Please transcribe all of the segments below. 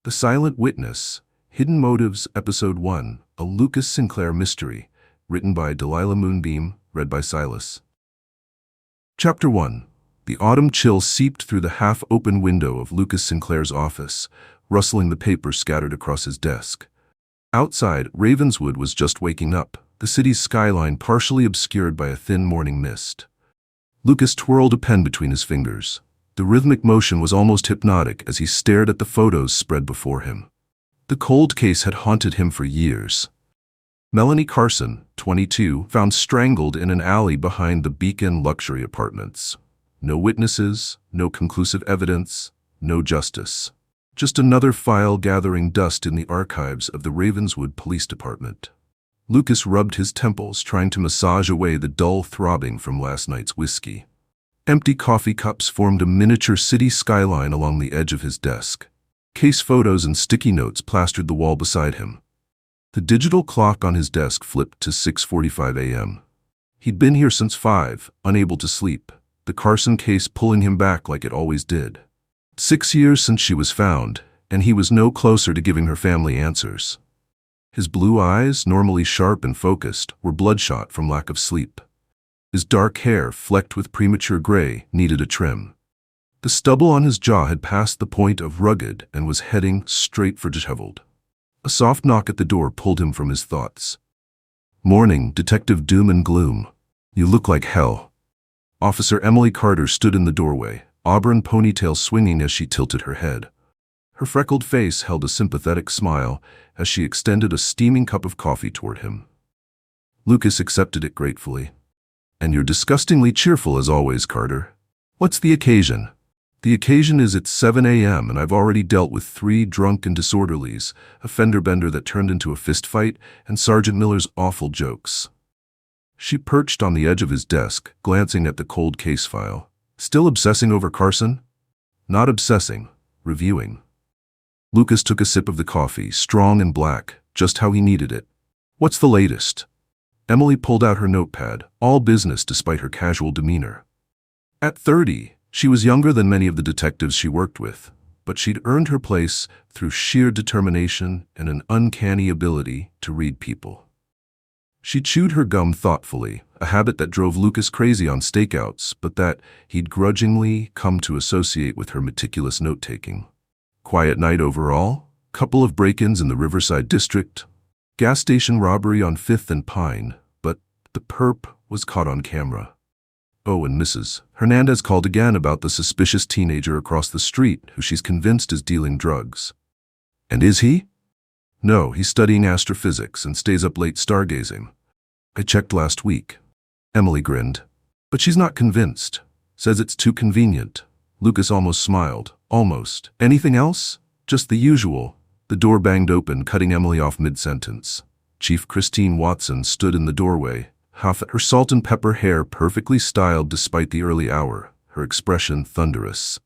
The Silent Witness, Hidden Motives, Episode 1, a Lucas Sinclair mystery, written by Delilah Moonbeam, read by Silas. Chapter 1. The autumn chill seeped through the half-open window of Lucas Sinclair's office, rustling the papers scattered across his desk. Outside, Ravenswood was just waking up, the city's skyline partially obscured by a thin morning mist. Lucas twirled a pen between his fingers. The rhythmic motion was almost hypnotic as he stared at the photos spread before him. The cold case had haunted him for years. Melanie Carson, 22, found strangled in an alley behind the Beacon luxury apartments. No witnesses, no conclusive evidence, no justice. Just another file gathering dust in the archives of the Ravenswood Police Department. Lucas rubbed his temples, trying to massage away the dull throbbing from last night's whiskey. Empty coffee cups formed a miniature city skyline along the edge of his desk. Case photos and sticky notes plastered the wall beside him. The digital clock on his desk flipped to 6:45 a.m. He'd been here since 5, unable to sleep, the Carson case pulling him back like it always did. 6 years since she was found, and he was no closer to giving her family answers. His blue eyes, normally sharp and focused, were bloodshot from lack of sleep. His dark hair, flecked with premature gray, needed a trim. The stubble on his jaw had passed the point of rugged and was heading straight for disheveled. A soft knock at the door pulled him from his thoughts. "Morning, Detective Doom and Gloom. You look like hell." Officer Emily Carter stood in the doorway, auburn ponytail swinging as she tilted her head. Her freckled face held a sympathetic smile as she extended a steaming cup of coffee toward him. Lucas accepted it gratefully. "And you're disgustingly cheerful as always, Carter. What's the occasion?" "The occasion is it's 7 a.m. and I've already dealt with 3 drunk and disorderlies, a fender bender that turned into a fist fight, and Sergeant Miller's awful jokes." She perched on the edge of his desk, glancing at the cold case file. "Still obsessing over Carson?" "Not obsessing, reviewing." Lucas took a sip of the coffee, strong and black, just how he needed it. "What's the latest?" Emily pulled out her notepad, all business despite her casual demeanor. At 30, she was younger than many of the detectives she worked with, but she'd earned her place through sheer determination and an uncanny ability to read people. She chewed her gum thoughtfully, a habit that drove Lucas crazy on stakeouts, but that he'd grudgingly come to associate with her meticulous note-taking. Quiet night overall, couple of break-ins in the Riverside district, gas station robbery on 5th and Pine, but the perp was caught on camera. Oh, and Mrs. Hernandez called again about the suspicious teenager across the street who she's convinced is dealing drugs. "And is he?" "No, he's studying astrophysics and stays up late stargazing. I checked last week." Emily grinned. "But she's not convinced. Says it's too convenient." Lucas almost smiled. "Almost. Anything else?" "Just the usual." The door banged open, cutting Emily off mid-sentence. Chief Christine Watson stood in the doorway, her salt and pepper hair perfectly styled despite the early hour, her expression thunderous.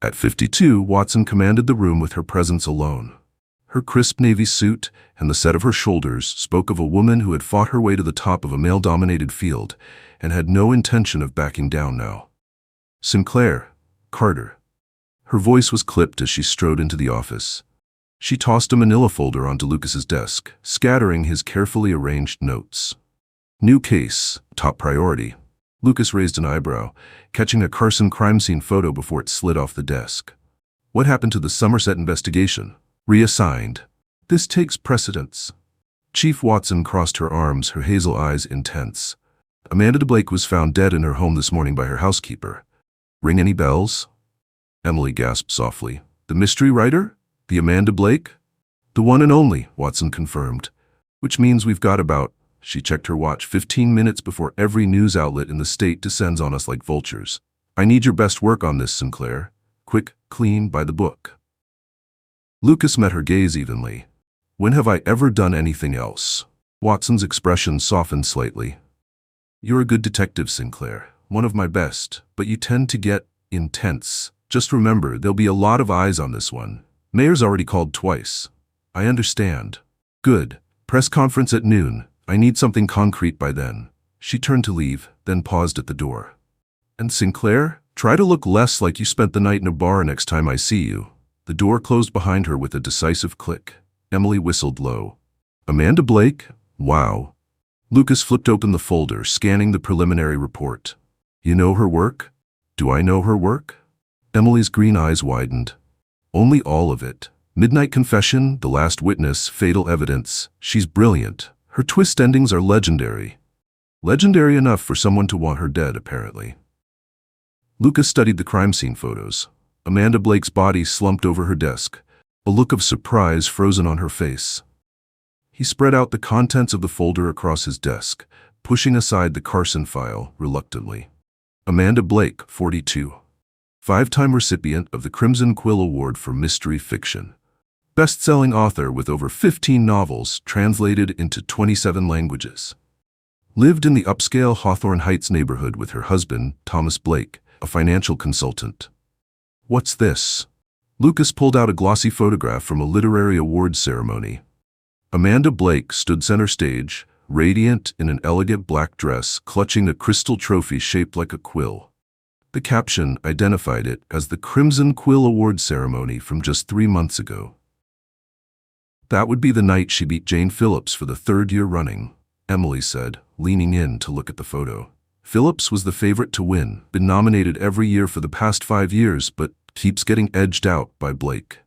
At 52, Watson commanded the room with her presence alone. Her crisp navy suit and the set of her shoulders spoke of a woman who had fought her way to the top of a male-dominated field and had no intention of backing down now. "Sinclair, Carter." Her voice was clipped as she strode into the office. She tossed a manila folder onto Lucas's desk, scattering his carefully arranged notes. "New case, top priority." Lucas raised an eyebrow, catching a Carson crime scene photo before it slid off the desk. "What happened to the Somerset investigation?" "Reassigned." "This takes precedence." Chief Watson crossed her arms, her hazel eyes intense. "Amanda Blake was found dead in her home this morning by her housekeeper. Ring any bells?" Emily gasped softly. "The mystery writer? The Amanda Blake?" "The one and only," Watson confirmed. "Which means we've got about," she checked her watch, 15 minutes before every news outlet in the state descends on us like vultures. "I need your best work on this, Sinclair. Quick, clean, by the book." Lucas met her gaze evenly. "When have I ever done anything else?" Watson's expression softened slightly. "You're a good detective, Sinclair. One of my best, but you tend to get intense. Just remember, there'll be a lot of eyes on this one. Mayor's already called twice." "I understand." "Good. Press conference at noon. I need something concrete by then." She turned to leave, then paused at the door. "And Sinclair, try to look less like you spent the night in a bar next time I see you." The door closed behind her with a decisive click. Emily whistled low. Amanda Blake? Wow. Lucas flipped open the folder, scanning the preliminary report. You know her work? Do I know her work? Emily's green eyes widened. Only all of it. Midnight Confession, The Last Witness, Fatal Evidence. She's brilliant. Her twist endings are legendary. Legendary enough for someone to want her dead, apparently. Lucas studied the crime scene photos. Amanda Blake's body slumped over her desk, a look of surprise frozen on her face. He spread out the contents of the folder across his desk, pushing aside the Carson file reluctantly. Amanda Blake, 42. Five-time recipient of the Crimson Quill Award for Mystery Fiction. Best-selling author with over 15 novels translated into 27 languages. Lived in the upscale Hawthorne Heights neighborhood with her husband, Thomas Blake, a financial consultant. What's this? Lucas pulled out a glossy photograph from a literary awards ceremony. Amanda Blake stood center stage, radiant in an elegant black dress, clutching a crystal trophy shaped like a quill. The caption identified it as the Crimson Quill Award ceremony from just 3 months ago. That would be the night she beat Jane Phillips for the 3rd year running, Emily said, leaning in to look at the photo. Phillips was the favorite to win, been nominated every year for the past 5 years, but keeps getting edged out by Blake.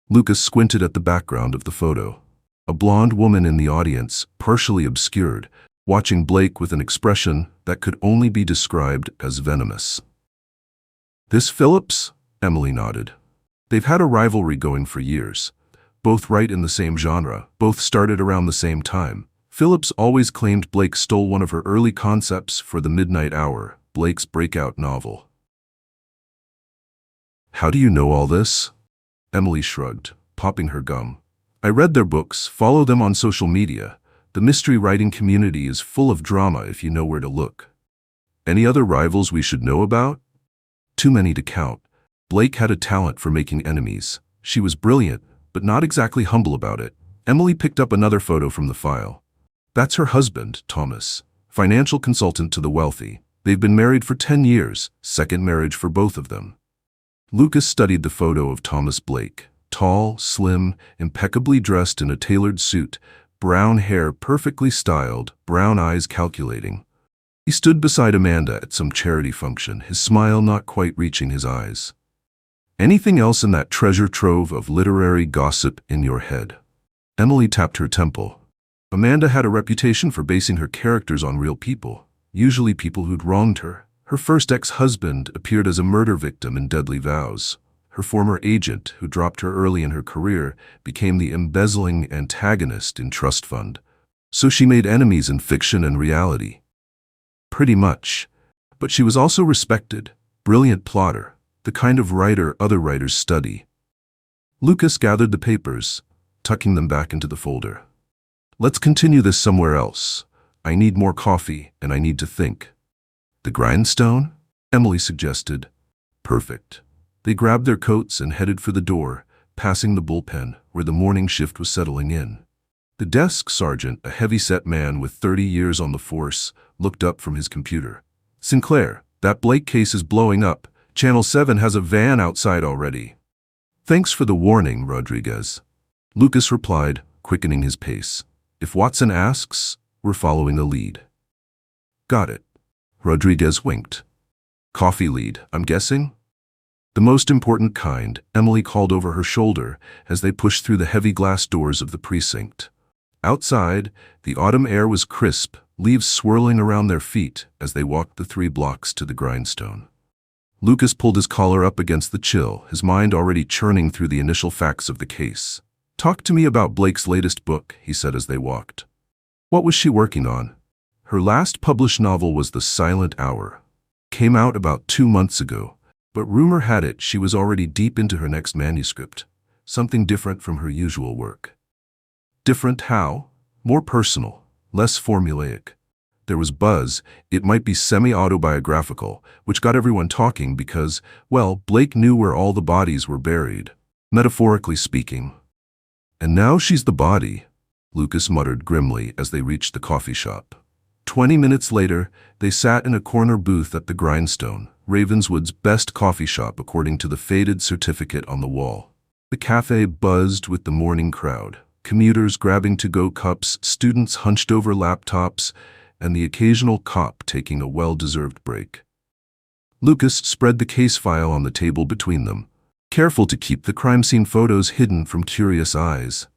Lucas squinted at the background of the photo. A blonde woman in the audience, partially obscured, watching Blake with an expression that could only be described as venomous. This Phillips? Emily nodded. They've had a rivalry going for years. Both write in the same genre, both started around the same time. Phillips always claimed Blake stole one of her early concepts for The Midnight Hour, Blake's breakout novel. How do you know all this? Emily shrugged, popping her gum. I read their books, follow them on social media. The mystery writing community is full of drama if you know where to look. Any other rivals we should know about? Too many to count. Blake had a talent for making enemies. She was brilliant, but not exactly humble about it. Emily picked up another photo from the file. That's her husband, Thomas, financial consultant to the wealthy. They've been married for 10 years, second marriage for both of them. Lucas studied the photo of Thomas Blake. Tall, slim, impeccably dressed in a tailored suit, brown hair perfectly styled, brown eyes calculating. He stood beside Amanda at some charity function, his smile not quite reaching his eyes. Anything else in that treasure trove of literary gossip in your head? Emily tapped her temple. Amanda had a reputation for basing her characters on real people, usually people who'd wronged her. Her first ex-husband appeared as a murder victim in Deadly Vows. Her former agent, who dropped her early in her career, became the embezzling antagonist in Trust Fund. So she made enemies in fiction and reality. Pretty much. But she was also respected, brilliant plotter, the kind of writer other writers study. Lucas gathered the papers, tucking them back into the folder. Let's continue this somewhere else. I need more coffee, and I need to think. The grindstone? Emily suggested. Perfect. They grabbed their coats and headed for the door, passing the bullpen, where the morning shift was settling in. The desk sergeant, a heavy-set man with 30 years on the force, looked up from his computer. Sinclair, that Blake case is blowing up. Channel 7 has a van outside already. Thanks for the warning, Rodriguez. Lucas replied, quickening his pace. If Watson asks, we're following a lead. Got it. Rodriguez winked. Coffee lead, I'm guessing? The most important kind, Emily called over her shoulder as they pushed through the heavy glass doors of the precinct. Outside, the autumn air was crisp, leaves swirling around their feet as they walked the 3 blocks to the grindstone. Lucas pulled his collar up against the chill, his mind already churning through the initial facts of the case. Talk to me about Blake's latest book, he said as they walked. What was she working on? Her last published novel was The Silent Hour. Came out about 2 months ago, but rumor had it she was already deep into her next manuscript, something different from her usual work. Different how? More personal, less formulaic. There was buzz, it might be semi-autobiographical, which got everyone talking because, well, Blake knew where all the bodies were buried, metaphorically speaking. And now she's the body, Lucas muttered grimly as they reached the coffee shop. 20 minutes later, they sat in a corner booth at the Grindstone, Ravenswood's best coffee shop according to the faded certificate on the wall. The cafe buzzed with the morning crowd, commuters grabbing to-go cups, students hunched over laptops, and the occasional cop taking a well-deserved break. Lucas spread the case file on the table between them, careful to keep the crime scene photos hidden from curious eyes.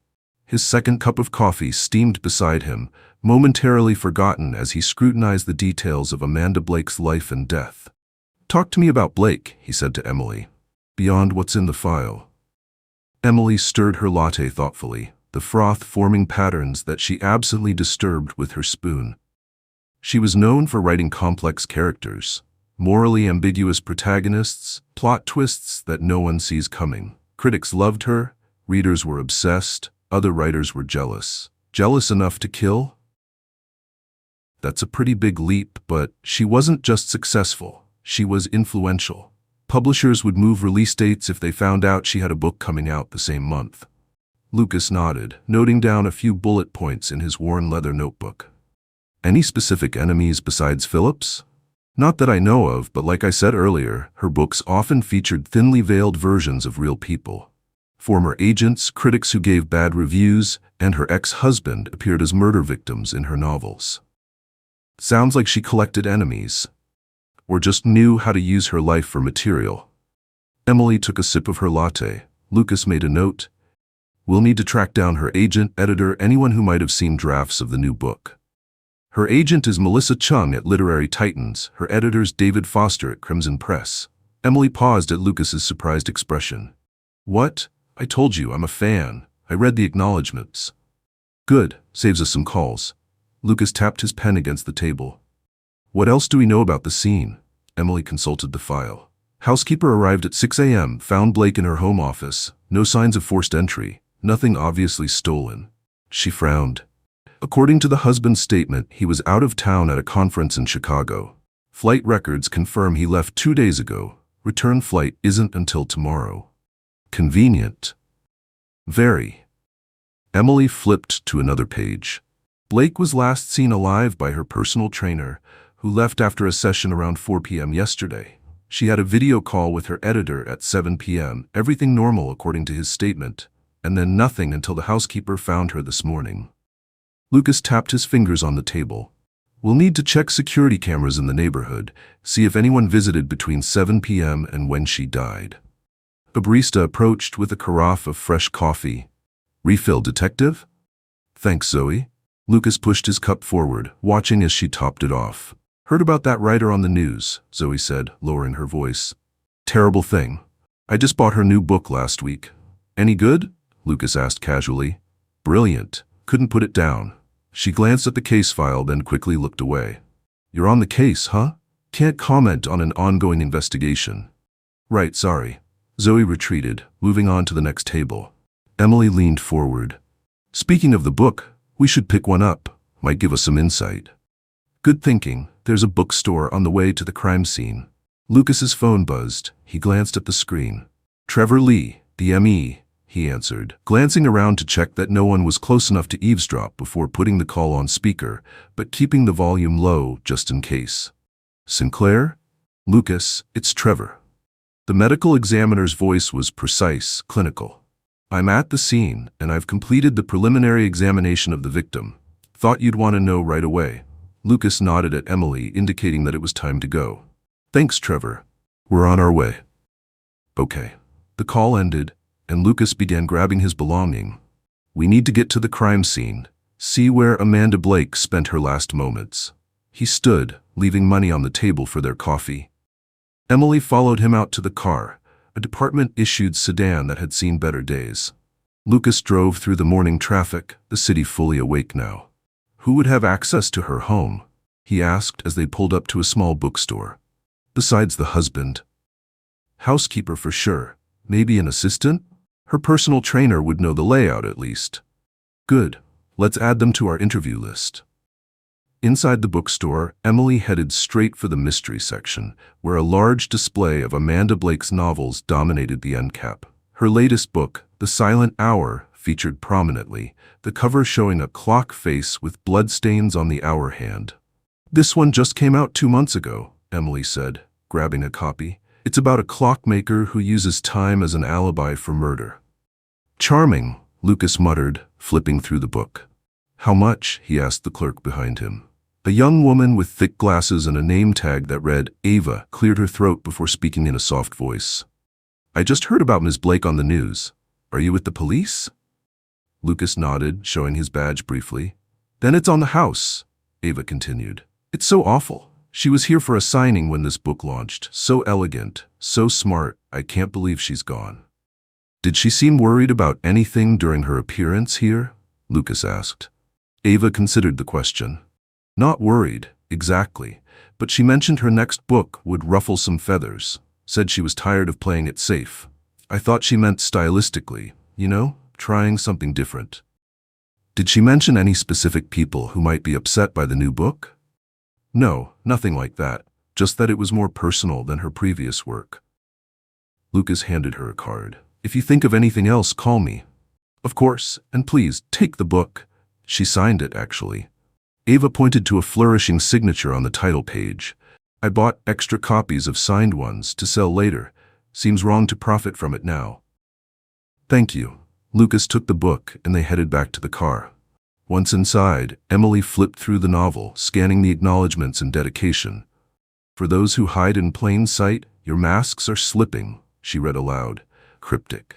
His second cup of coffee steamed beside him, momentarily forgotten as he scrutinized the details of Amanda Blake's life and death. "Talk to me about Blake," he said to Emily. "Beyond what's in the file." Emily stirred her latte thoughtfully, the froth forming patterns that she absently disturbed with her spoon. She was known for writing complex characters, morally ambiguous protagonists, plot twists that no one sees coming. Critics loved her, readers were obsessed, other writers were jealous. Jealous enough to kill? That's a pretty big leap, but she wasn't just successful, she was influential. Publishers would move release dates if they found out she had a book coming out the same month. Lucas nodded, noting down a few bullet points in his worn leather notebook. "Any specific enemies besides Phillips?" "Not that I know of, but like I said earlier, her books often featured thinly veiled versions of real people. Former agents, critics who gave bad reviews, and her ex-husband appeared as murder victims in her novels." "Sounds like she collected enemies. Or just knew how to use her life for material." Emily took a sip of her latte. Lucas made a note. "We'll need to track down her agent, editor, anyone who might have seen drafts of the new book." "Her agent is Melissa Chung at Literary Titans, her editor's David Foster at Crimson Press." Emily paused at Lucas's surprised expression. "What? I told you, I'm a fan. I read the acknowledgments." "Good, saves us some calls." Lucas tapped his pen against the table. "What else do we know about the scene?" Emily consulted the file. "Housekeeper arrived at 6 a.m., found Blake in her home office. No signs of forced entry. Nothing obviously stolen." She frowned. According to the husband's statement, he was out of town at a conference in Chicago. Flight records confirm he left 2 days ago. Return flight isn't until tomorrow. Convenient. Very. Emily flipped to another page. Blake was last seen alive by her personal trainer, who left after a session around 4 p.m. yesterday. She had a video call with her editor at 7 p.m., everything normal according to his statement, and then nothing until the housekeeper found her this morning. Lucas tapped his fingers on the table. "We'll need to check security cameras in the neighborhood, see if anyone visited between 7 p.m. and when she died." A barista approached with a carafe of fresh coffee. "Refill, detective?" "Thanks, Zoe." Lucas pushed his cup forward, watching as she topped it off. "Heard about that writer on the news," Zoe said, lowering her voice. "Terrible thing. I just bought her new book last week." "Any good?" Lucas asked casually. "Brilliant. Couldn't put it down." She glanced at the case file, then quickly looked away. "You're on the case, huh? Can't comment on an ongoing investigation." "Right, sorry." Zoe retreated, moving on to the next table. Emily leaned forward. "Speaking of the book, we should pick one up. Might give us some insight." "Good thinking. There's a bookstore on the way to the crime scene." Lucas's phone buzzed. He glanced at the screen. "Trevor Lee, DME," he answered, glancing around to check that no one was close enough to eavesdrop before putting the call on speaker, but keeping the volume low just in case. "Sinclair?" "Lucas, it's Trevor." The medical examiner's voice was precise, clinical. "I'm at the scene, and I've completed the preliminary examination of the victim. Thought you'd want to know right away." Lucas nodded at Emily, indicating that it was time to go. "Thanks, Trevor. We're on our way." Okay. The call ended, and Lucas began grabbing his belongings. "We need to get to the crime scene, see where Amanda Blake spent her last moments." He stood, leaving money on the table for their coffee. Emily followed him out to the car, a department-issued sedan that had seen better days. Lucas drove through the morning traffic, the city fully awake now. Who would have access to her home? He asked as they pulled up to a small bookstore. Besides the husband. Housekeeper for sure. Maybe an assistant? Her personal trainer would know the layout at least. Good. Let's add them to our interview list. Inside the bookstore, Emily headed straight for the mystery section, where a large display of Amanda Blake's novels dominated the end cap. Her latest book, The Silent Hour, featured prominently, the cover showing a clock face with bloodstains on the hour hand. "This one just came out 2 months ago," Emily said, grabbing a copy. "It's about a clockmaker who uses time as an alibi for murder." Charming, Lucas muttered, flipping through the book. How much? He asked the clerk behind him. A young woman with thick glasses and a name tag that read Ava cleared her throat before speaking in a soft voice. I just heard about Ms. Blake on the news. Are you with the police? Lucas nodded, showing his badge briefly. Then it's on the house, Ava continued. It's so awful. She was here for a signing when this book launched. So elegant, so smart, I can't believe she's gone. Did she seem worried about anything during her appearance here? Lucas asked. Ava considered the question. Not worried, exactly, but she mentioned her next book would ruffle some feathers, said she was tired of playing it safe. I thought she meant stylistically, trying something different. Did she mention any specific people who might be upset by the new book? No, nothing like that, just that it was more personal than her previous work. Lucas handed her a card. If you think of anything else, call me. Of course, and please, take the book. She signed it, actually. Ava pointed to a flourishing signature on the title page. I bought extra copies of signed ones to sell later. Seems wrong to profit from it now. Thank you. Lucas took the book and they headed back to the car. Once inside, Emily flipped through the novel, scanning the acknowledgments and dedication. For those who hide in plain sight, your masks are slipping, she read aloud, cryptic.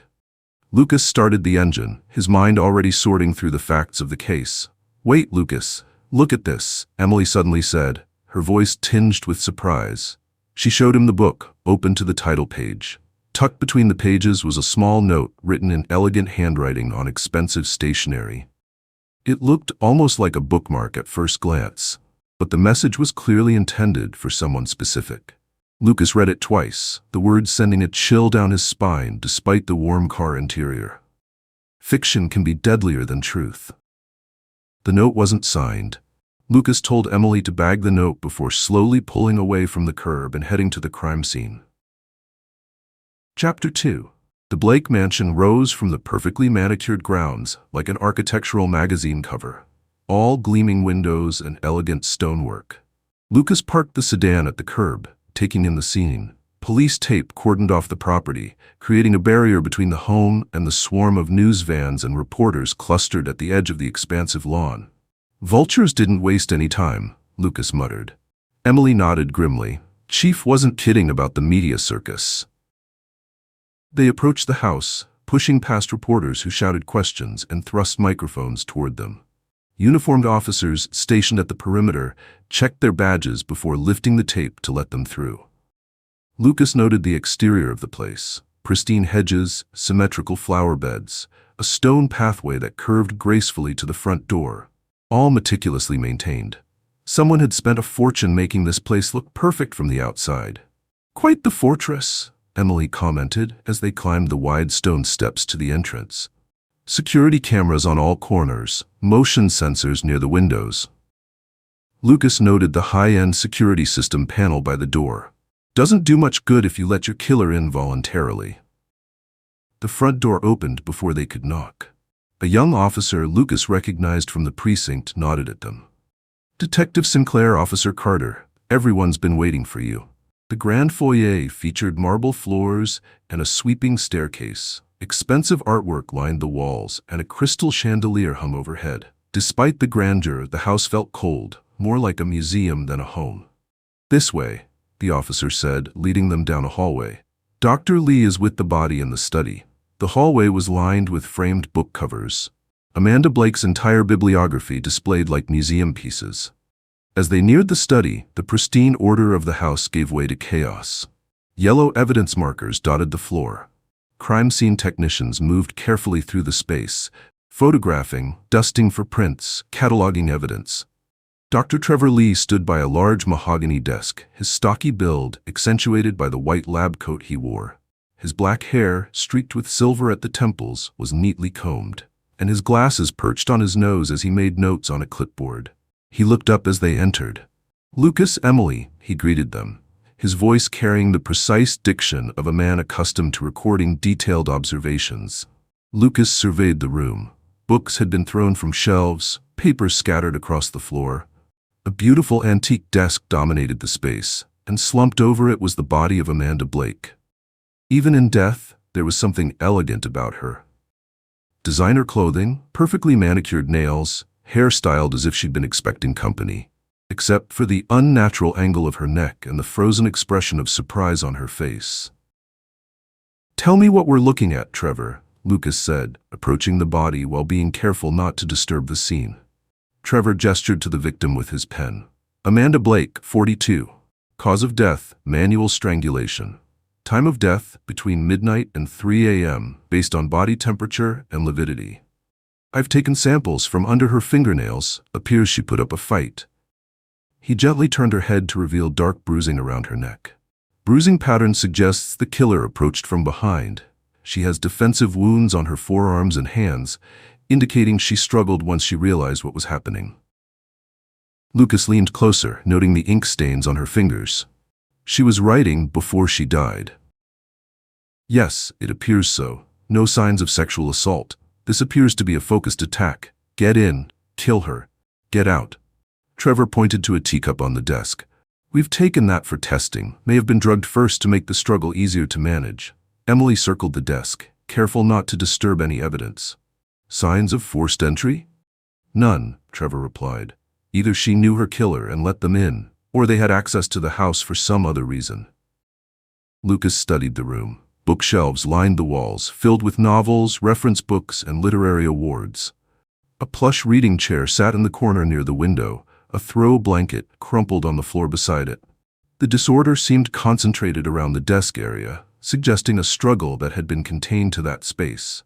Lucas started the engine, his mind already sorting through the facts of the case. Wait, Lucas. Look at this, Emily suddenly said, her voice tinged with surprise. She showed him the book, open to the title page. Tucked between the pages was a small note written in elegant handwriting on expensive stationery. It looked almost like a bookmark at first glance, but the message was clearly intended for someone specific. Lucas read it twice, the words sending a chill down his spine despite the warm car interior. Fiction can be deadlier than truth. The note wasn't signed. Lucas told Emily to bag the note before slowly pulling away from the curb and heading to the crime scene. Chapter 2. The Blake mansion rose from the perfectly manicured grounds like an architectural magazine cover, all gleaming windows and elegant stonework. Lucas parked the sedan at the curb, taking in the scene. Police tape cordoned off the property, creating a barrier between the home and the swarm of news vans and reporters clustered at the edge of the expansive lawn. Vultures didn't waste any time, Lucas muttered. Emily nodded grimly. Chief wasn't kidding about the media circus. They approached the house, pushing past reporters who shouted questions and thrust microphones toward them. Uniformed officers stationed at the perimeter checked their badges before lifting the tape to let them through. Lucas noted the exterior of the place. Pristine hedges, symmetrical flower beds, a stone pathway that curved gracefully to the front door, all meticulously maintained. Someone had spent a fortune making this place look perfect from the outside. Quite the fortress, Emily commented as they climbed the wide stone steps to the entrance. Security cameras on all corners, motion sensors near the windows. Lucas noted the high-end security system panel by the door. Doesn't do much good if you let your killer in voluntarily. The front door opened before they could knock. A young officer Lucas recognized from the precinct nodded at them. Detective Sinclair, Officer Carter, everyone's been waiting for you. The grand foyer featured marble floors and a sweeping staircase. Expensive artwork lined the walls and a crystal chandelier hung overhead. Despite the grandeur, the house felt cold, more like a museum than a home. This way, the officer said, leading them down a hallway. Dr. Lee is with the body in the study. The hallway was lined with framed book covers. Amanda Blake's entire bibliography displayed like museum pieces. As they neared the study, the pristine order of the house gave way to chaos. Yellow evidence markers dotted the floor. Crime scene technicians moved carefully through the space, photographing, dusting for prints, cataloging evidence. Dr. Trevor Lee stood by a large mahogany desk, his stocky build accentuated by the white lab coat he wore. His black hair, streaked with silver at the temples, was neatly combed, and his glasses perched on his nose as he made notes on a clipboard. He looked up as they entered. Lucas, Emily, he greeted them, his voice carrying the precise diction of a man accustomed to recording detailed observations. Lucas surveyed the room. Books had been thrown from shelves, papers scattered across the floor. A beautiful antique desk dominated the space, and slumped over it was the body of Amanda Blake. Even in death, there was something elegant about her. Designer clothing, perfectly manicured nails, hair styled as if she'd been expecting company, except for the unnatural angle of her neck and the frozen expression of surprise on her face. "Tell me what we're looking at, Trevor," Lucas said, approaching the body while being careful not to disturb the scene. Trevor gestured to the victim with his pen. Amanda Blake, 42. Cause of death, manual strangulation. Time of death, between midnight and 3 a.m., based on body temperature and lividity. I've taken samples from under her fingernails. Appears she put up a fight. He gently turned her head to reveal dark bruising around her neck. Bruising pattern suggests the killer approached from behind. She has defensive wounds on her forearms and hands, indicating she struggled once she realized what was happening. Lucas leaned closer, noting the ink stains on her fingers. She was writing before she died. Yes, it appears so. No signs of sexual assault. This appears to be a focused attack. Get in, kill her, get out. Trevor pointed to a teacup on the desk. We've taken that for testing. May have been drugged first to make the struggle easier to manage. Emily circled the desk, careful not to disturb any evidence. Signs of forced entry? None, Trevor replied. Either she knew her killer and let them in, or they had access to the house for some other reason. Lucas studied the room. Bookshelves lined the walls, filled with novels, reference books, and literary awards. A plush reading chair sat in the corner near the window, a throw blanket crumpled on the floor beside it. The disorder seemed concentrated around the desk area, suggesting a struggle that had been contained to that space.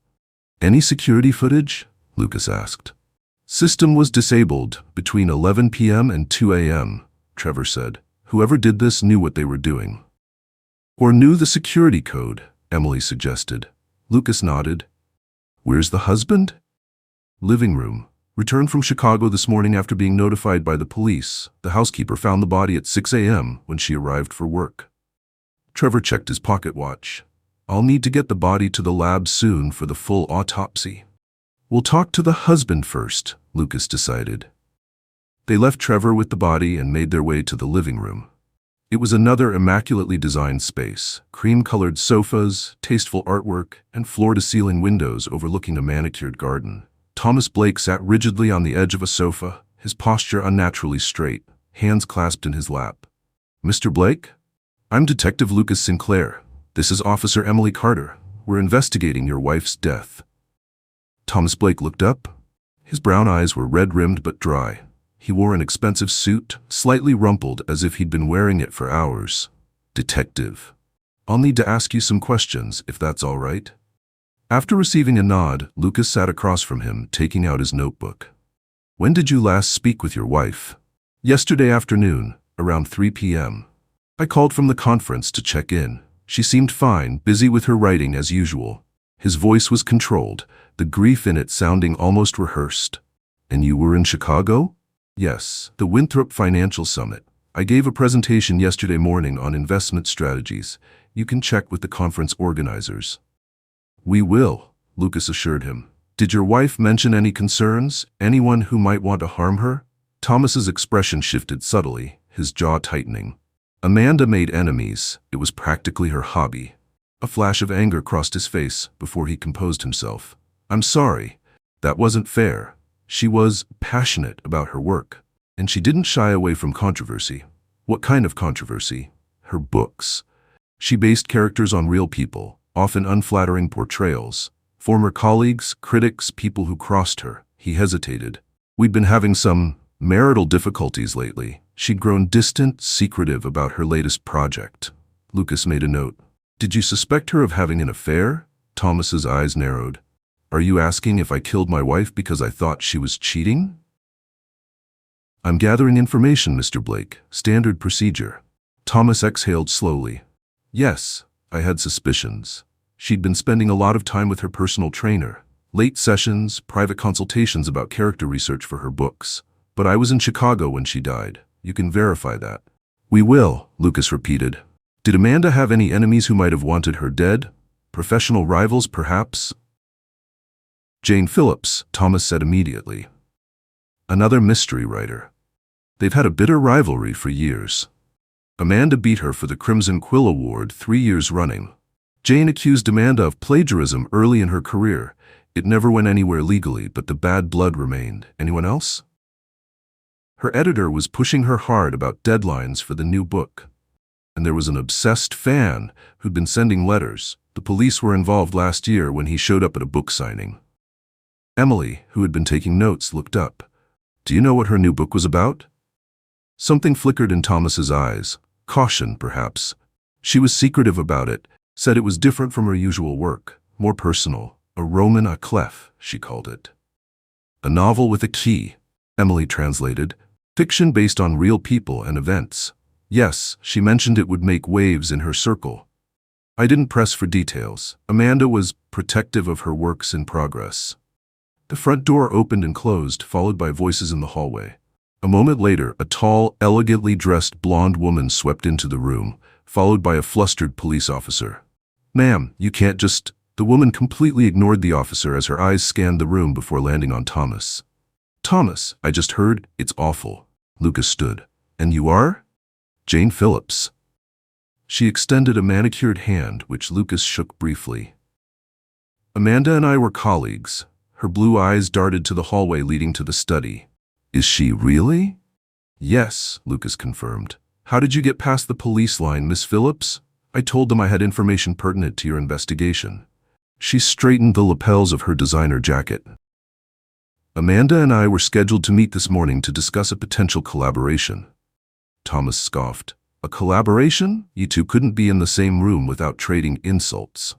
Any security footage? Lucas asked. System was disabled between 11 p.m. and 2 a.m., Trevor said. Whoever did this knew what they were doing. Or knew the security code, Emily suggested. Lucas nodded. Where's the husband? Living room. Returned from Chicago this morning after being notified by the police. The housekeeper found the body at 6 a.m. when she arrived for work. Trevor checked his pocket watch. I'll need to get the body to the lab soon for the full autopsy. We'll talk to the husband first, Lucas decided. They left Trevor with the body and made their way to the living room. It was another immaculately designed space, cream-colored sofas, tasteful artwork, and floor-to-ceiling windows overlooking a manicured garden. Thomas Blake sat rigidly on the edge of a sofa, his posture unnaturally straight, hands clasped in his lap. Mr. Blake? I'm Detective Lucas Sinclair. This is Officer Emily Carter. We're investigating your wife's death. Thomas Blake looked up. His brown eyes were red-rimmed but dry. He wore an expensive suit, slightly rumpled as if he'd been wearing it for hours. Detective. I'll need to ask you some questions, if that's all right. After receiving a nod, Lucas sat across from him, taking out his notebook. When did you last speak with your wife? Yesterday afternoon, around 3 p.m. I called from the conference to check in. She seemed fine, busy with her writing as usual. His voice was controlled, the grief in it sounding almost rehearsed. And you were in Chicago? Yes, the Winthrop Financial Summit. I gave a presentation yesterday morning on investment strategies. You can check with the conference organizers. We will, Lucas assured him. Did your wife mention any concerns? Anyone who might want to harm her? Thomas's expression shifted subtly, his jaw tightening. Amanda made enemies. It was practically her hobby. A flash of anger crossed his face before he composed himself. I'm sorry. That wasn't fair. She was passionate about her work, and she didn't shy away from controversy. What kind of controversy? Her books. She based characters on real people, often unflattering portrayals. Former colleagues, critics, people who crossed her. He hesitated. We'd been having some marital difficulties lately. She'd grown distant, secretive about her latest project. Lucas made a note. Did you suspect her of having an affair? Thomas's eyes narrowed. Are you asking if I killed my wife because I thought she was cheating? I'm gathering information, Mr. Blake. Standard procedure. Thomas exhaled slowly. Yes, I had suspicions. She'd been spending a lot of time with her personal trainer. Late sessions, private consultations about character research for her books. But I was in Chicago when she died. You can verify that. We will, Lucas repeated. Did Amanda have any enemies who might have wanted her dead? Professional rivals, perhaps? Jane Phillips, Thomas said immediately. Another mystery writer. They've had a bitter rivalry for years. Amanda beat her for the Crimson Quill Award 3 years running. Jane accused Amanda of plagiarism early in her career, It never went anywhere legally, but the bad blood remained. Anyone else? Her editor was pushing her hard about deadlines for the new book. And there was an obsessed fan who'd been sending letters. The police were involved last year when he showed up at a book signing. Emily, who had been taking notes, looked up. Do you know what her new book was about? Something flickered in Thomas's eyes. Caution, perhaps. She was secretive about it, said it was different from her usual work, more personal. A roman à clef, she called it. A novel with a key, Emily translated. Fiction based on real people and events. Yes, she mentioned it would make waves in her circle. I didn't press for details. Amanda was protective of her works in progress. The front door opened and closed, followed by voices in the hallway. A moment later, a tall, elegantly dressed blonde woman swept into the room, followed by a flustered police officer. Ma'am, you can't just... The woman completely ignored the officer as her eyes scanned the room before landing on Thomas. Thomas, I just heard, it's awful. Lucas stood. And you are? Jane Phillips. She extended a manicured hand, which Lucas shook briefly. Amanda and I were colleagues. Her blue eyes darted to the hallway leading to the study. Is she really? Yes, Lucas confirmed. How did you get past the police line, Miss Phillips? I told them I had information pertinent to your investigation. She straightened the lapels of her designer jacket. Amanda and I were scheduled to meet this morning to discuss a potential collaboration. Thomas scoffed. A collaboration? You two couldn't be in the same room without trading insults.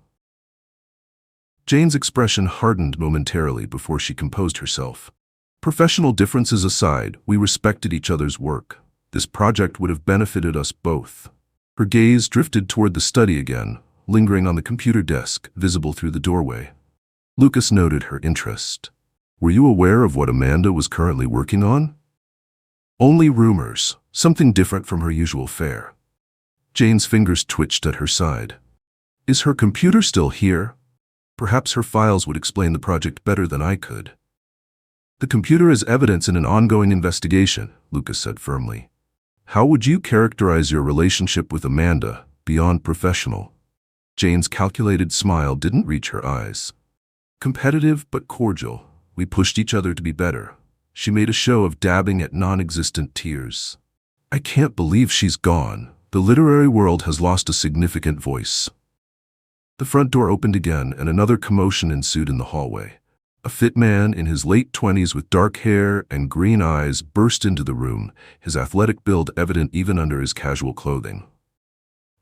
Jane's expression hardened momentarily before she composed herself. Professional differences aside, we respected each other's work. This project would have benefited us both. Her gaze drifted toward the study again, lingering on the computer desk, visible through the doorway. Lucas noted her interest. Were you aware of what Amanda was currently working on? Only rumors, something different from her usual fare. Jane's fingers twitched at her side. Is her computer still here? Perhaps her files would explain the project better than I could. The computer is evidence in an ongoing investigation, Lucas said firmly. How would you characterize your relationship with Amanda, beyond professional? Jane's calculated smile didn't reach her eyes. Competitive but cordial. We pushed each other to be better. She made a show of dabbing at non-existent tears. I can't believe she's gone. The literary world has lost a significant voice. The front door opened again and another commotion ensued in the hallway. A fit man in his late 20s with dark hair and green eyes burst into the room, his athletic build evident even under his casual clothing.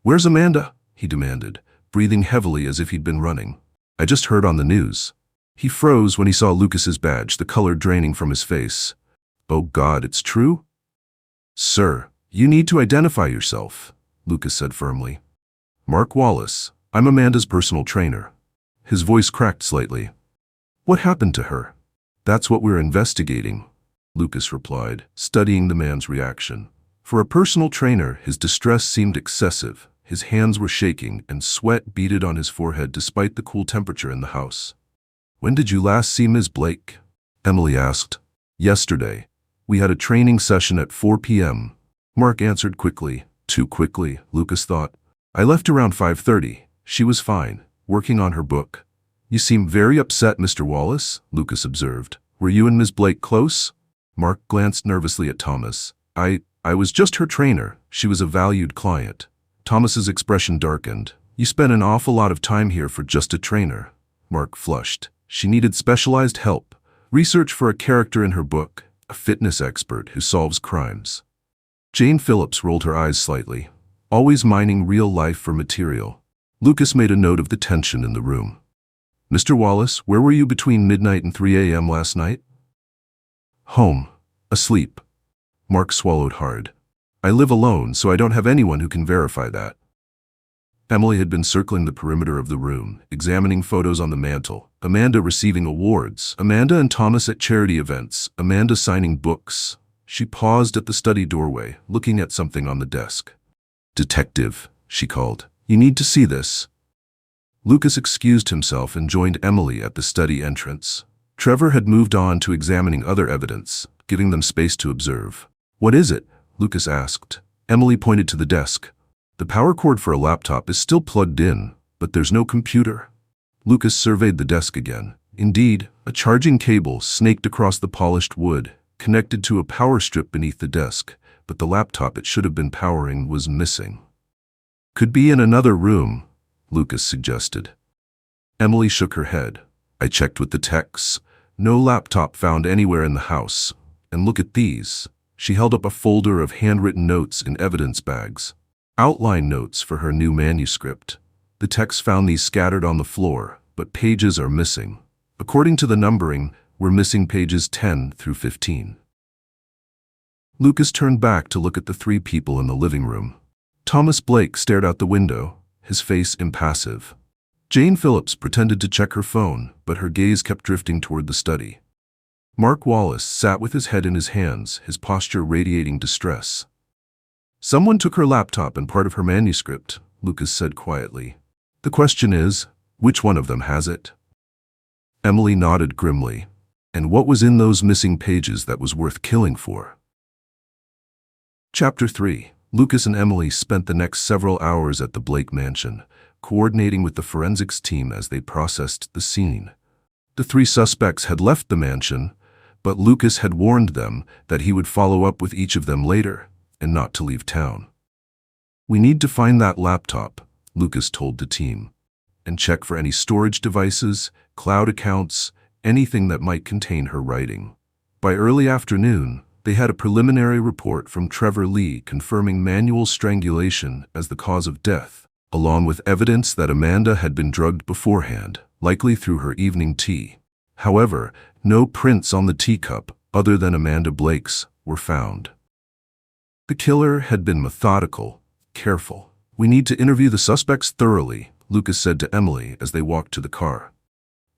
Where's Amanda? He demanded, breathing heavily as if he'd been running. I just heard on the news. He froze when he saw Lucas's badge, the color draining from his face. Oh God, it's true? Sir, you need to identify yourself, Lucas said firmly. Mark Wallace, I'm Amanda's personal trainer. His voice cracked slightly. What happened to her? That's what we're investigating, Lucas replied, studying the man's reaction. For a personal trainer, his distress seemed excessive. His hands were shaking and sweat beaded on his forehead despite the cool temperature in the house. When did you last see Ms. Blake? Emily asked. Yesterday. We had a training session at 4 p.m. Mark answered quickly. Too quickly, Lucas thought. I left around 5:30. She was fine, working on her book. You seem very upset, Mr. Wallace, Lucas observed. Were you and Ms. Blake close? Mark glanced nervously at Thomas. I was just her trainer. She was a valued client. Thomas's expression darkened. You spent an awful lot of time here for just a trainer. Mark flushed. She needed specialized help. Research for a character in her book, a fitness expert who solves crimes. Jane Phillips rolled her eyes slightly, always mining real life for material. Lucas made a note of the tension in the room. Mr. Wallace, where were you between midnight and 3 a.m. last night? Home. Asleep. Mark swallowed hard. I live alone, so I don't have anyone who can verify that. Emily had been circling the perimeter of the room, examining photos on the mantel. Amanda receiving awards. Amanda and Thomas at charity events. Amanda signing books. She paused at the study doorway, looking at something on the desk. Detective, she called. You need to see this. Lucas excused himself and joined Emily at the study entrance. Trevor had moved on to examining other evidence, giving them space to observe. What is it? Lucas asked. Emily pointed to the desk. The power cord for a laptop is still plugged in, but there's no computer. Lucas surveyed the desk again. Indeed, a charging cable snaked across the polished wood, connected to a power strip beneath the desk, but the laptop it should have been powering was missing. Could be in another room, Lucas suggested. Emily shook her head. I checked with the techs. No laptop found anywhere in the house. And look at these. She held up a folder of handwritten notes in evidence bags. Outline notes for her new manuscript. The techs found these scattered on the floor, but pages are missing. According to the numbering, we're missing pages 10 through 15. Lucas turned back to look at the three people in the living room. Thomas Blake stared out the window, his face impassive. Jane Phillips pretended to check her phone, but her gaze kept drifting toward the study. Mark Wallace sat with his head in his hands, his posture radiating distress. Someone took her laptop and part of her manuscript, Lucas said quietly. The question is, which one of them has it? Emily nodded grimly. And what was in those missing pages that was worth killing for? Chapter 3. Lucas and Emily spent the next several hours at the Blake mansion, coordinating with the forensics team as they processed the scene. The three suspects had left the mansion, but Lucas had warned them that he would follow up with each of them later and not to leave town. We need to find that laptop, Lucas told the team, and check for any storage devices, cloud accounts, anything that might contain her writing. By early afternoon, they had a preliminary report from Trevor Lee confirming manual strangulation as the cause of death, along with evidence that Amanda had been drugged beforehand, likely through her evening tea. However, no prints on the teacup, other than Amanda Blake's, were found. The killer had been methodical, careful. We need to interview the suspects thoroughly, Lucas said to Emily as they walked to the car.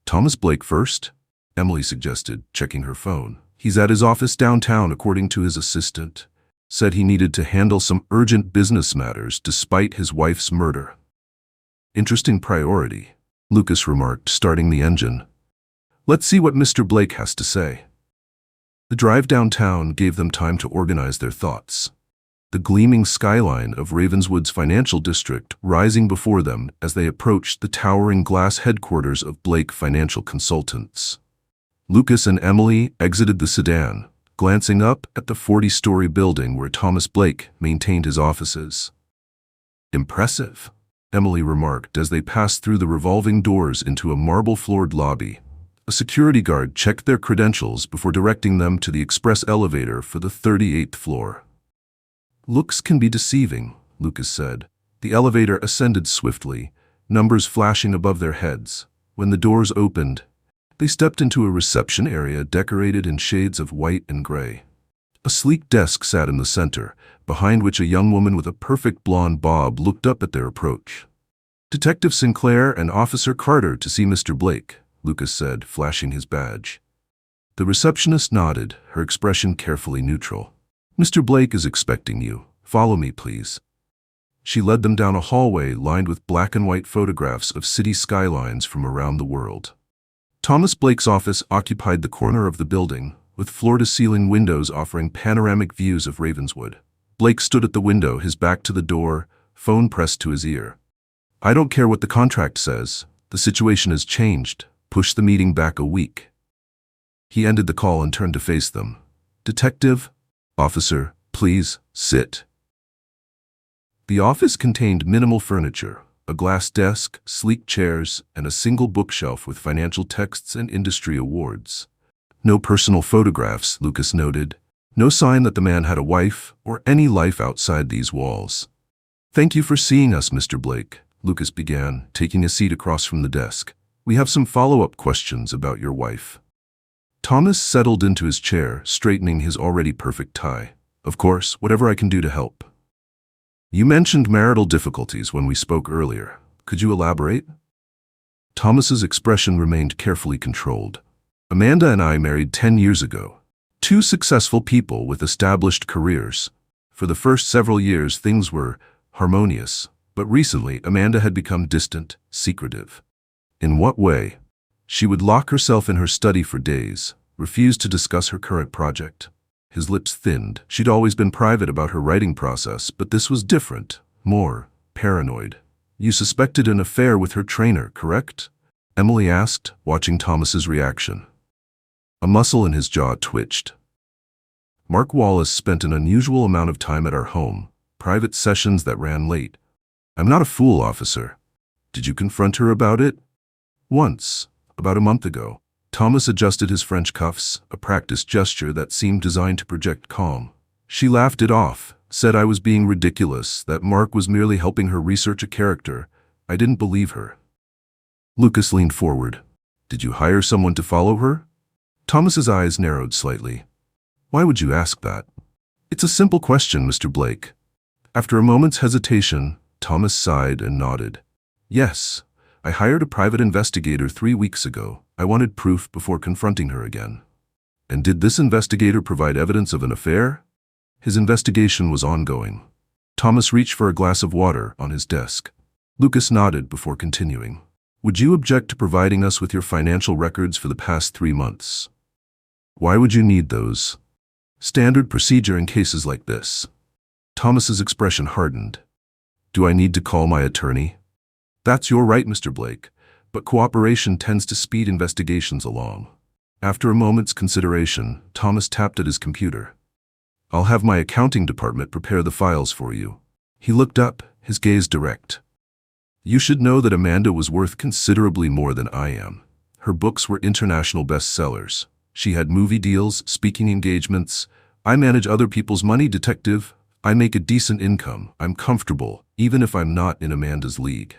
Thomas Blake first? Emily suggested, checking her phone. He's at his office downtown, according to his assistant. Said he needed to handle some urgent business matters despite his wife's murder. Interesting priority, Lucas remarked, starting the engine. Let's see what Mr. Blake has to say. The drive downtown gave them time to organize their thoughts. The gleaming skyline of Ravenswood's financial district rising before them as they approached the towering glass headquarters of Blake Financial Consultants. Lucas and Emily exited the sedan, glancing up at the 40-story building where Thomas Blake maintained his offices. Impressive, Emily remarked as they passed through the revolving doors into a marble-floored lobby. A security guard checked their credentials before directing them to the express elevator for the 38th floor. Looks can be deceiving, Lucas said. The elevator ascended swiftly, numbers flashing above their heads. When the doors opened, they stepped into a reception area decorated in shades of white and gray. A sleek desk sat in the center, behind which a young woman with a perfect blonde bob looked up at their approach. Detective Sinclair and Officer Carter to see Mr. Blake, Lucas said, flashing his badge. The receptionist nodded, her expression carefully neutral. Mr. Blake is expecting you. Follow me, please. She led them down a hallway lined with black and white photographs of city skylines from around the world. Thomas Blake's office occupied the corner of the building, with floor-to-ceiling windows offering panoramic views of Ravenswood. Blake stood at the window, his back to the door, phone pressed to his ear. I don't care what the contract says. The situation has changed. Push the meeting back a week. He ended the call and turned to face them. Detective, officer, please, sit. The office contained minimal furniture, a glass desk, sleek chairs, and a single bookshelf with financial texts and industry awards. No personal photographs, Lucas noted. No sign that the man had a wife or any life outside these walls. Thank you for seeing us, Mr. Blake, Lucas began, taking a seat across from the desk. We have some follow-up questions about your wife. Thomas settled into his chair, straightening his already perfect tie. Of course, whatever I can do to help. You mentioned marital difficulties when we spoke earlier. Could you elaborate? Thomas's expression remained carefully controlled. Amanda and I married 10 years ago. Two successful people with established careers. For the first several years, things were harmonious, but recently Amanda had become distant, secretive. In what way? She would lock herself in her study for days, refuse to discuss her current project. His lips thinned. She'd always been private about her writing process, but this was different, more paranoid. You suspected an affair with her trainer, correct? Emily asked, watching Thomas's reaction. A muscle in his jaw twitched. Mark Wallace spent an unusual amount of time at our home, private sessions that ran late. I'm not a fool, officer. Did you confront her about it? Once, about a month ago. Thomas adjusted his French cuffs, a practiced gesture that seemed designed to project calm. She laughed it off, said I was being ridiculous, that Mark was merely helping her research a character. I didn't believe her. Lucas leaned forward. Did you hire someone to follow her? Thomas's eyes narrowed slightly. Why would you ask that? It's a simple question, Mr. Blake. After a moment's hesitation, Thomas sighed and nodded. Yes, I hired a private investigator 3 weeks ago. I wanted proof before confronting her again. And did this investigator provide evidence of an affair? His investigation was ongoing. Thomas reached for a glass of water on his desk. Lucas nodded before continuing. Would you object to providing us with your financial records for the past 3 months? Why would you need those? Standard procedure in cases like this. Thomas's expression hardened. Do I need to call my attorney? That's your right, Mr. Blake, but cooperation tends to speed investigations along. After a moment's consideration, Thomas tapped at his computer. I'll have my accounting department prepare the files for you. He looked up, his gaze direct. You should know that Amanda was worth considerably more than I am. Her books were international bestsellers. She had movie deals, speaking engagements. I manage other people's money, detective. I make a decent income. I'm comfortable, even if I'm not in Amanda's league.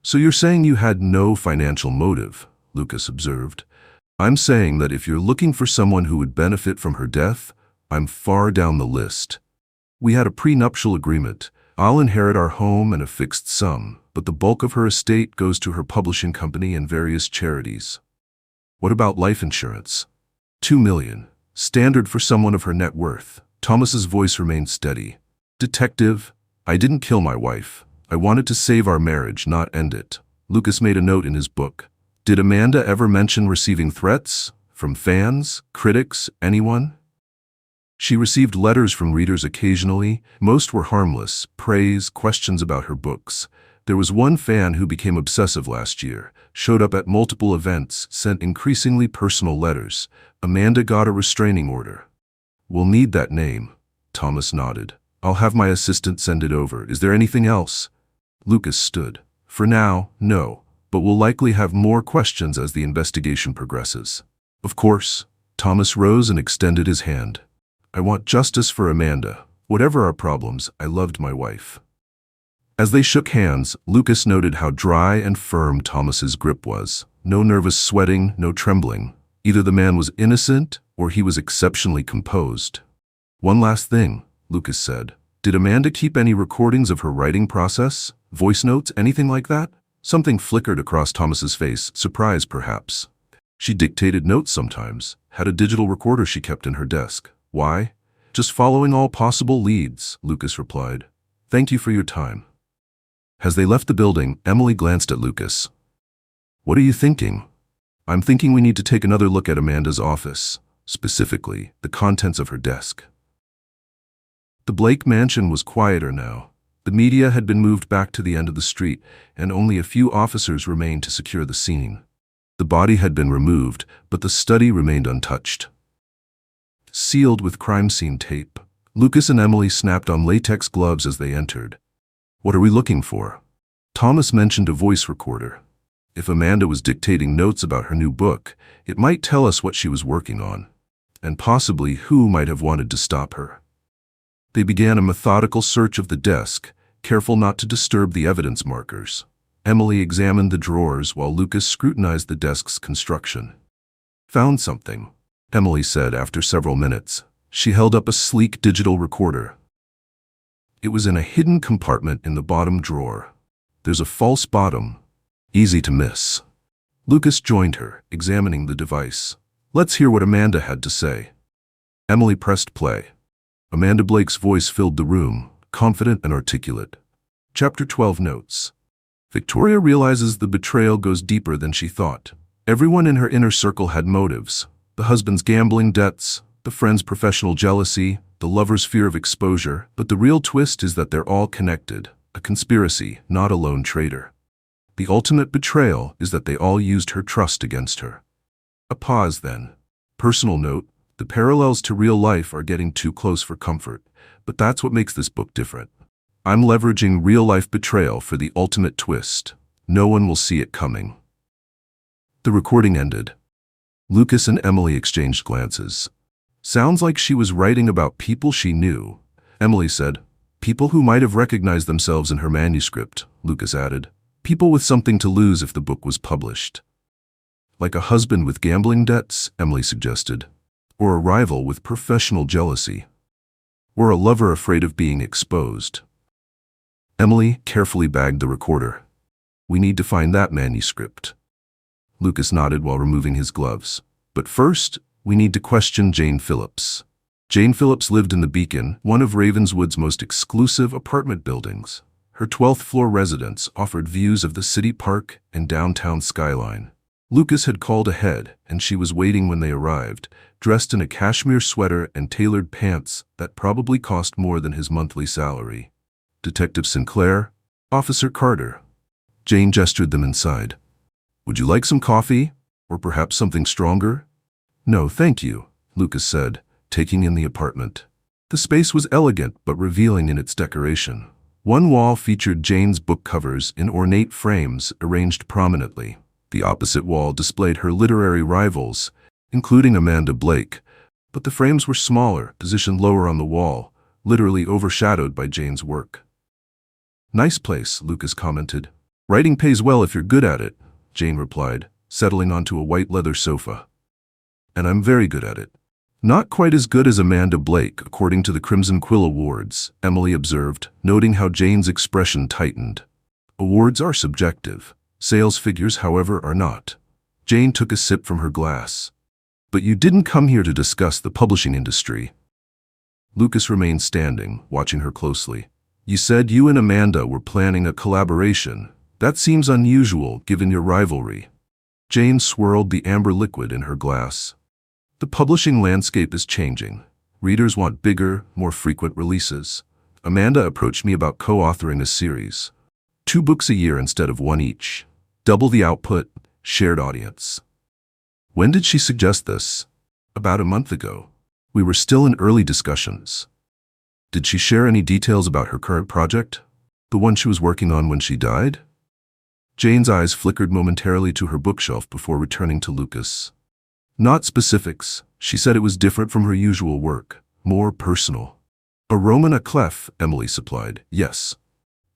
So you're saying you had no financial motive, Lucas observed. I'm saying that if you're looking for someone who would benefit from her death, I'm far down the list. We had a prenuptial agreement. I'll inherit our home and a fixed sum, but the bulk of her estate goes to her publishing company and various charities. What about life insurance? $2 million. Standard for someone of her net worth. Thomas's voice remained steady. Detective, I didn't kill my wife. I wanted to save our marriage, not end it. Lucas made a note in his book. Did Amanda ever mention receiving threats? From fans, critics, anyone? She received letters from readers occasionally. Most were harmless, praise, questions about her books. There was one fan who became obsessive last year, showed up at multiple events, sent increasingly personal letters. Amanda got a restraining order. We'll need that name. Thomas nodded. I'll have my assistant send it over. Is there anything else? Lucas stood. For now, no, but we'll likely have more questions as the investigation progresses. Of course. Thomas rose and extended his hand. I want justice for Amanda. Whatever our problems, I loved my wife. As they shook hands, Lucas noted how dry and firm Thomas's grip was. No nervous sweating, no trembling. Either the man was innocent or he was exceptionally composed. One last thing, Lucas said. Did Amanda keep any recordings of her writing process? Voice notes, anything like that? Something flickered across Thomas's face, surprise perhaps. She dictated notes sometimes, had a digital recorder she kept in her desk. Why? Just following all possible leads, Lucas replied. Thank you for your time. As they left the building, Emily glanced at Lucas. What are you thinking? I'm thinking we need to take another look at Amanda's office, specifically the contents of her desk. The Blake mansion was quieter now. The media had been moved back to the end of the street, and only a few officers remained to secure the scene. The body had been removed, but the study remained untouched. Sealed with crime scene tape, Lucas and Emily snapped on latex gloves as they entered. What are we looking for? Thomas mentioned a voice recorder. If Amanda was dictating notes about her new book, it might tell us what she was working on, and possibly who might have wanted to stop her. They began a methodical search of the desk, careful not to disturb the evidence markers. Emily examined the drawers while Lucas scrutinized the desk's construction. Found something, Emily said after several minutes. She held up a sleek digital recorder. It was in a hidden compartment in the bottom drawer. There's a false bottom. Easy to miss. Lucas joined her, examining the device. Let's hear what Amanda had to say. Emily pressed play. Amanda Blake's voice filled the room, confident and articulate. Chapter 12 notes. Victoria realizes the betrayal goes deeper than she thought. Everyone in her inner circle had motives. The husband's gambling debts, the friend's professional jealousy, the lover's fear of exposure, but the real twist is that they're all connected. A conspiracy, not a lone traitor. The ultimate betrayal is that they all used her trust against her. A pause then. Personal note, the parallels to real life are getting too close for comfort, but that's what makes this book different. I'm leveraging real-life betrayal for the ultimate twist. No one will see it coming. The recording ended. Lucas and Emily exchanged glances. Sounds like she was writing about people she knew. Emily said, people who might have recognized themselves in her manuscript, Lucas added. People with something to lose if the book was published. Like a husband with gambling debts, Emily suggested. Or a rival with professional jealousy. Or a lover afraid of being exposed. Emily carefully bagged the recorder. We need to find that manuscript. Lucas nodded while removing his gloves. But first, we need to question Jane Phillips. Jane Phillips lived in the Beacon, one of Ravenswood's most exclusive apartment buildings. Her 12th floor residence offered views of the city park and downtown skyline. Lucas had called ahead, and she was waiting when they arrived, dressed in a cashmere sweater and tailored pants that probably cost more than his monthly salary. Detective Sinclair, Officer Carter. Jane gestured them inside. Would you like some coffee? Or perhaps something stronger? No, thank you, Lucas said, taking in the apartment. The space was elegant but revealing in its decoration. One wall featured Jane's book covers in ornate frames arranged prominently. The opposite wall displayed her literary rivals, including Amanda Blake, but the frames were smaller, positioned lower on the wall, literally overshadowed by Jane's work. Nice place, Lucas commented. Writing pays well if you're good at it, Jane replied, settling onto a white leather sofa. And I'm very good at it. Not quite as good as Amanda Blake, according to the Crimson Quill Awards, Emily observed, noting how Jane's expression tightened. Awards are subjective. Sales figures, however, are not. Jane took a sip from her glass. But you didn't come here to discuss the publishing industry. Lucas remained standing, watching her closely. You said you and Amanda were planning a collaboration. That seems unusual, given your rivalry. Jane swirled the amber liquid in her glass. The publishing landscape is changing. Readers want bigger, more frequent releases. Amanda approached me about co-authoring a series. 2 books a year instead of 1 each. Double the output, shared audience. When did she suggest this? About a month ago. We were still in early discussions. Did she share any details about her current project? The one she was working on when she died? Jane's eyes flickered momentarily to her bookshelf before returning to Lucas. Not specifics. She said it was different from her usual work, more personal. A roman à clef, Emily supplied. Yes.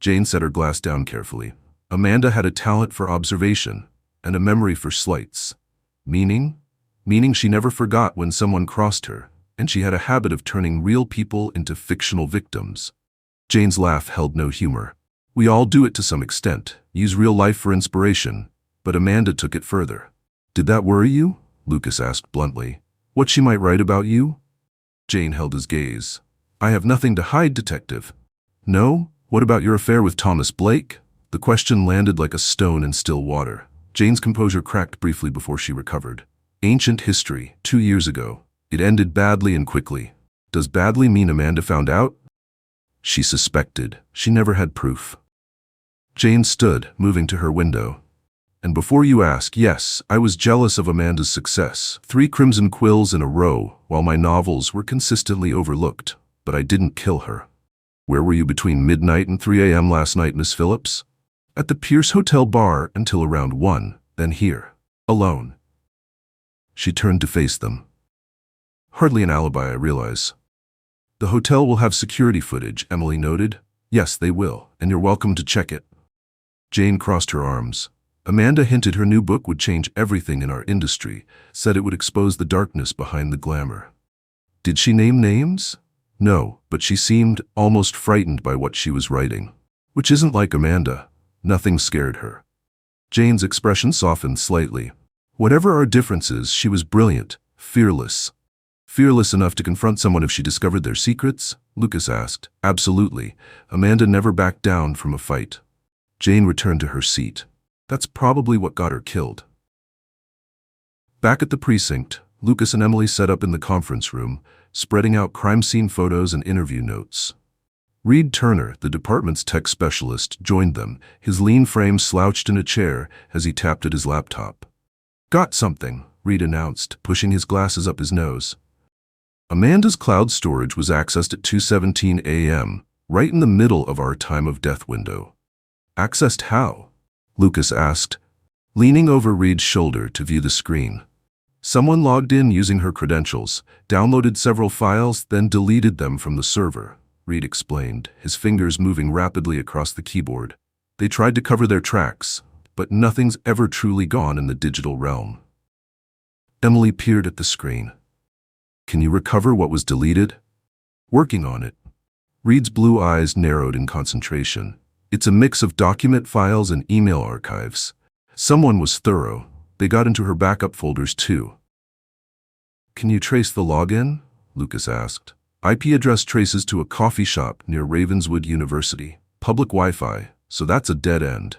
Jane set her glass down carefully. Amanda had a talent for observation and a memory for slights. Meaning? Meaning she never forgot when someone crossed her, and she had a habit of turning real people into fictional victims. Jane's laugh held no humor. We all do it to some extent, use real life for inspiration, but Amanda took it further. Did that worry you? Lucas asked bluntly. What she might write about you? Jane held his gaze. I have nothing to hide, detective. No? What about your affair with Thomas Blake? The question landed like a stone in still water. Jane's composure cracked briefly before she recovered. Ancient history, 2 years ago. It ended badly and quickly. Does badly mean Amanda found out? She suspected. She never had proof. Jane stood, moving to her window. And before you ask, yes, I was jealous of Amanda's success. 3 Crimson Quills in a row, while my novels were consistently overlooked. But I didn't kill her. Where were you between midnight and 3 a.m. last night, Miss Phillips? At the Pierce Hotel bar until around 1, then here. Alone. She turned to face them. Hardly an alibi, I realize. The hotel will have security footage, Emily noted. Yes, they will, and you're welcome to check it. Jane crossed her arms. Amanda hinted her new book would change everything in our industry, said it would expose the darkness behind the glamour. Did she name names? No, but she seemed almost frightened by what she was writing. Which isn't like Amanda. Nothing scared her. Jane's expression softened slightly. Whatever our differences, she was brilliant, fearless. Fearless enough to confront someone if she discovered their secrets? Lucas asked. Absolutely. Amanda never backed down from a fight. Jane returned to her seat. That's probably what got her killed. Back at the precinct, Lucas and Emily set up in the conference room, spreading out crime scene photos and interview notes. Reed Turner, the department's tech specialist, joined them, his lean frame slouched in a chair as he tapped at his laptop. "Got something," Reed announced, pushing his glasses up his nose. Amanda's cloud storage was accessed at 2:17 a.m., right in the middle of our time of death window. "Accessed how?" Lucas asked, leaning over Reed's shoulder to view the screen. "Someone logged in using her credentials, downloaded several files, then deleted them from the server," Reed explained, his fingers moving rapidly across the keyboard. "They tried to cover their tracks, but nothing's ever truly gone in the digital realm." Emily peered at the screen. "Can you recover what was deleted?" "Working on it." Reed's blue eyes narrowed in concentration. "It's a mix of document files and email archives. Someone was thorough. They got into her backup folders too." "Can you trace the login?" Lucas asked. "IP address traces to a coffee shop near Ravenswood University. Public Wi-Fi, so that's a dead end."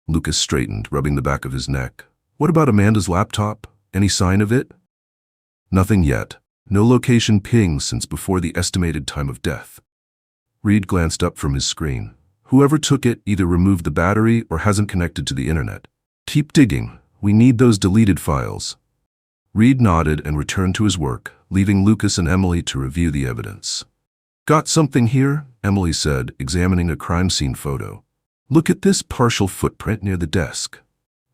Lucas straightened, rubbing the back of his neck. "What about Amanda's laptop? Any sign of it?" "Nothing yet. No location ping since before the estimated time of death." Reed glanced up from his screen. "Whoever took it either removed the battery or hasn't connected to the internet. Keep digging. We need those deleted files." Reed nodded and returned to his work, leaving Lucas and Emily to review the evidence. "Got something here?" Emily said, examining a crime scene photo. "Look at this partial footprint near the desk."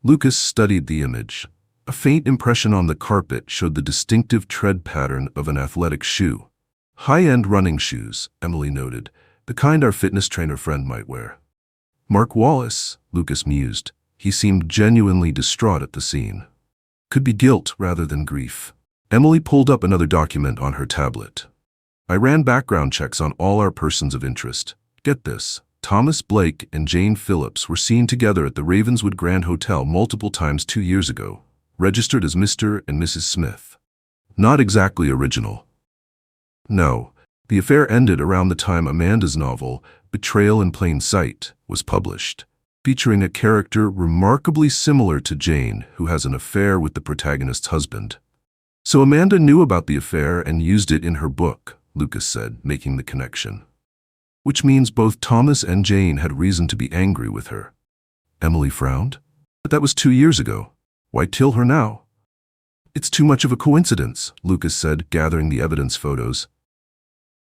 Lucas studied the image. A faint impression on the carpet showed the distinctive tread pattern of an athletic shoe. "High-end running shoes," Emily noted, "the kind our fitness trainer friend might wear." "Mark Wallace," Lucas mused. He seemed genuinely distraught at the scene. "Could be guilt rather than grief." Emily pulled up another document on her tablet. "I ran background checks on all our persons of interest. Get this. Thomas Blake and Jane Phillips were seen together at the Ravenswood Grand Hotel multiple times 2 years ago, registered as Mr. and Mrs. Smith. Not exactly original." "No, the affair ended around the time Amanda's novel, Betrayal in Plain Sight, was published, featuring a character remarkably similar to Jane who has an affair with the protagonist's husband. So Amanda knew about the affair and used it in her book," Lucas said, making the connection. "Which means both Thomas and Jane had reason to be angry with her." Emily frowned. "But that was 2 years ago. Why kill her now?" "It's too much of a coincidence," Lucas said, gathering the evidence photos.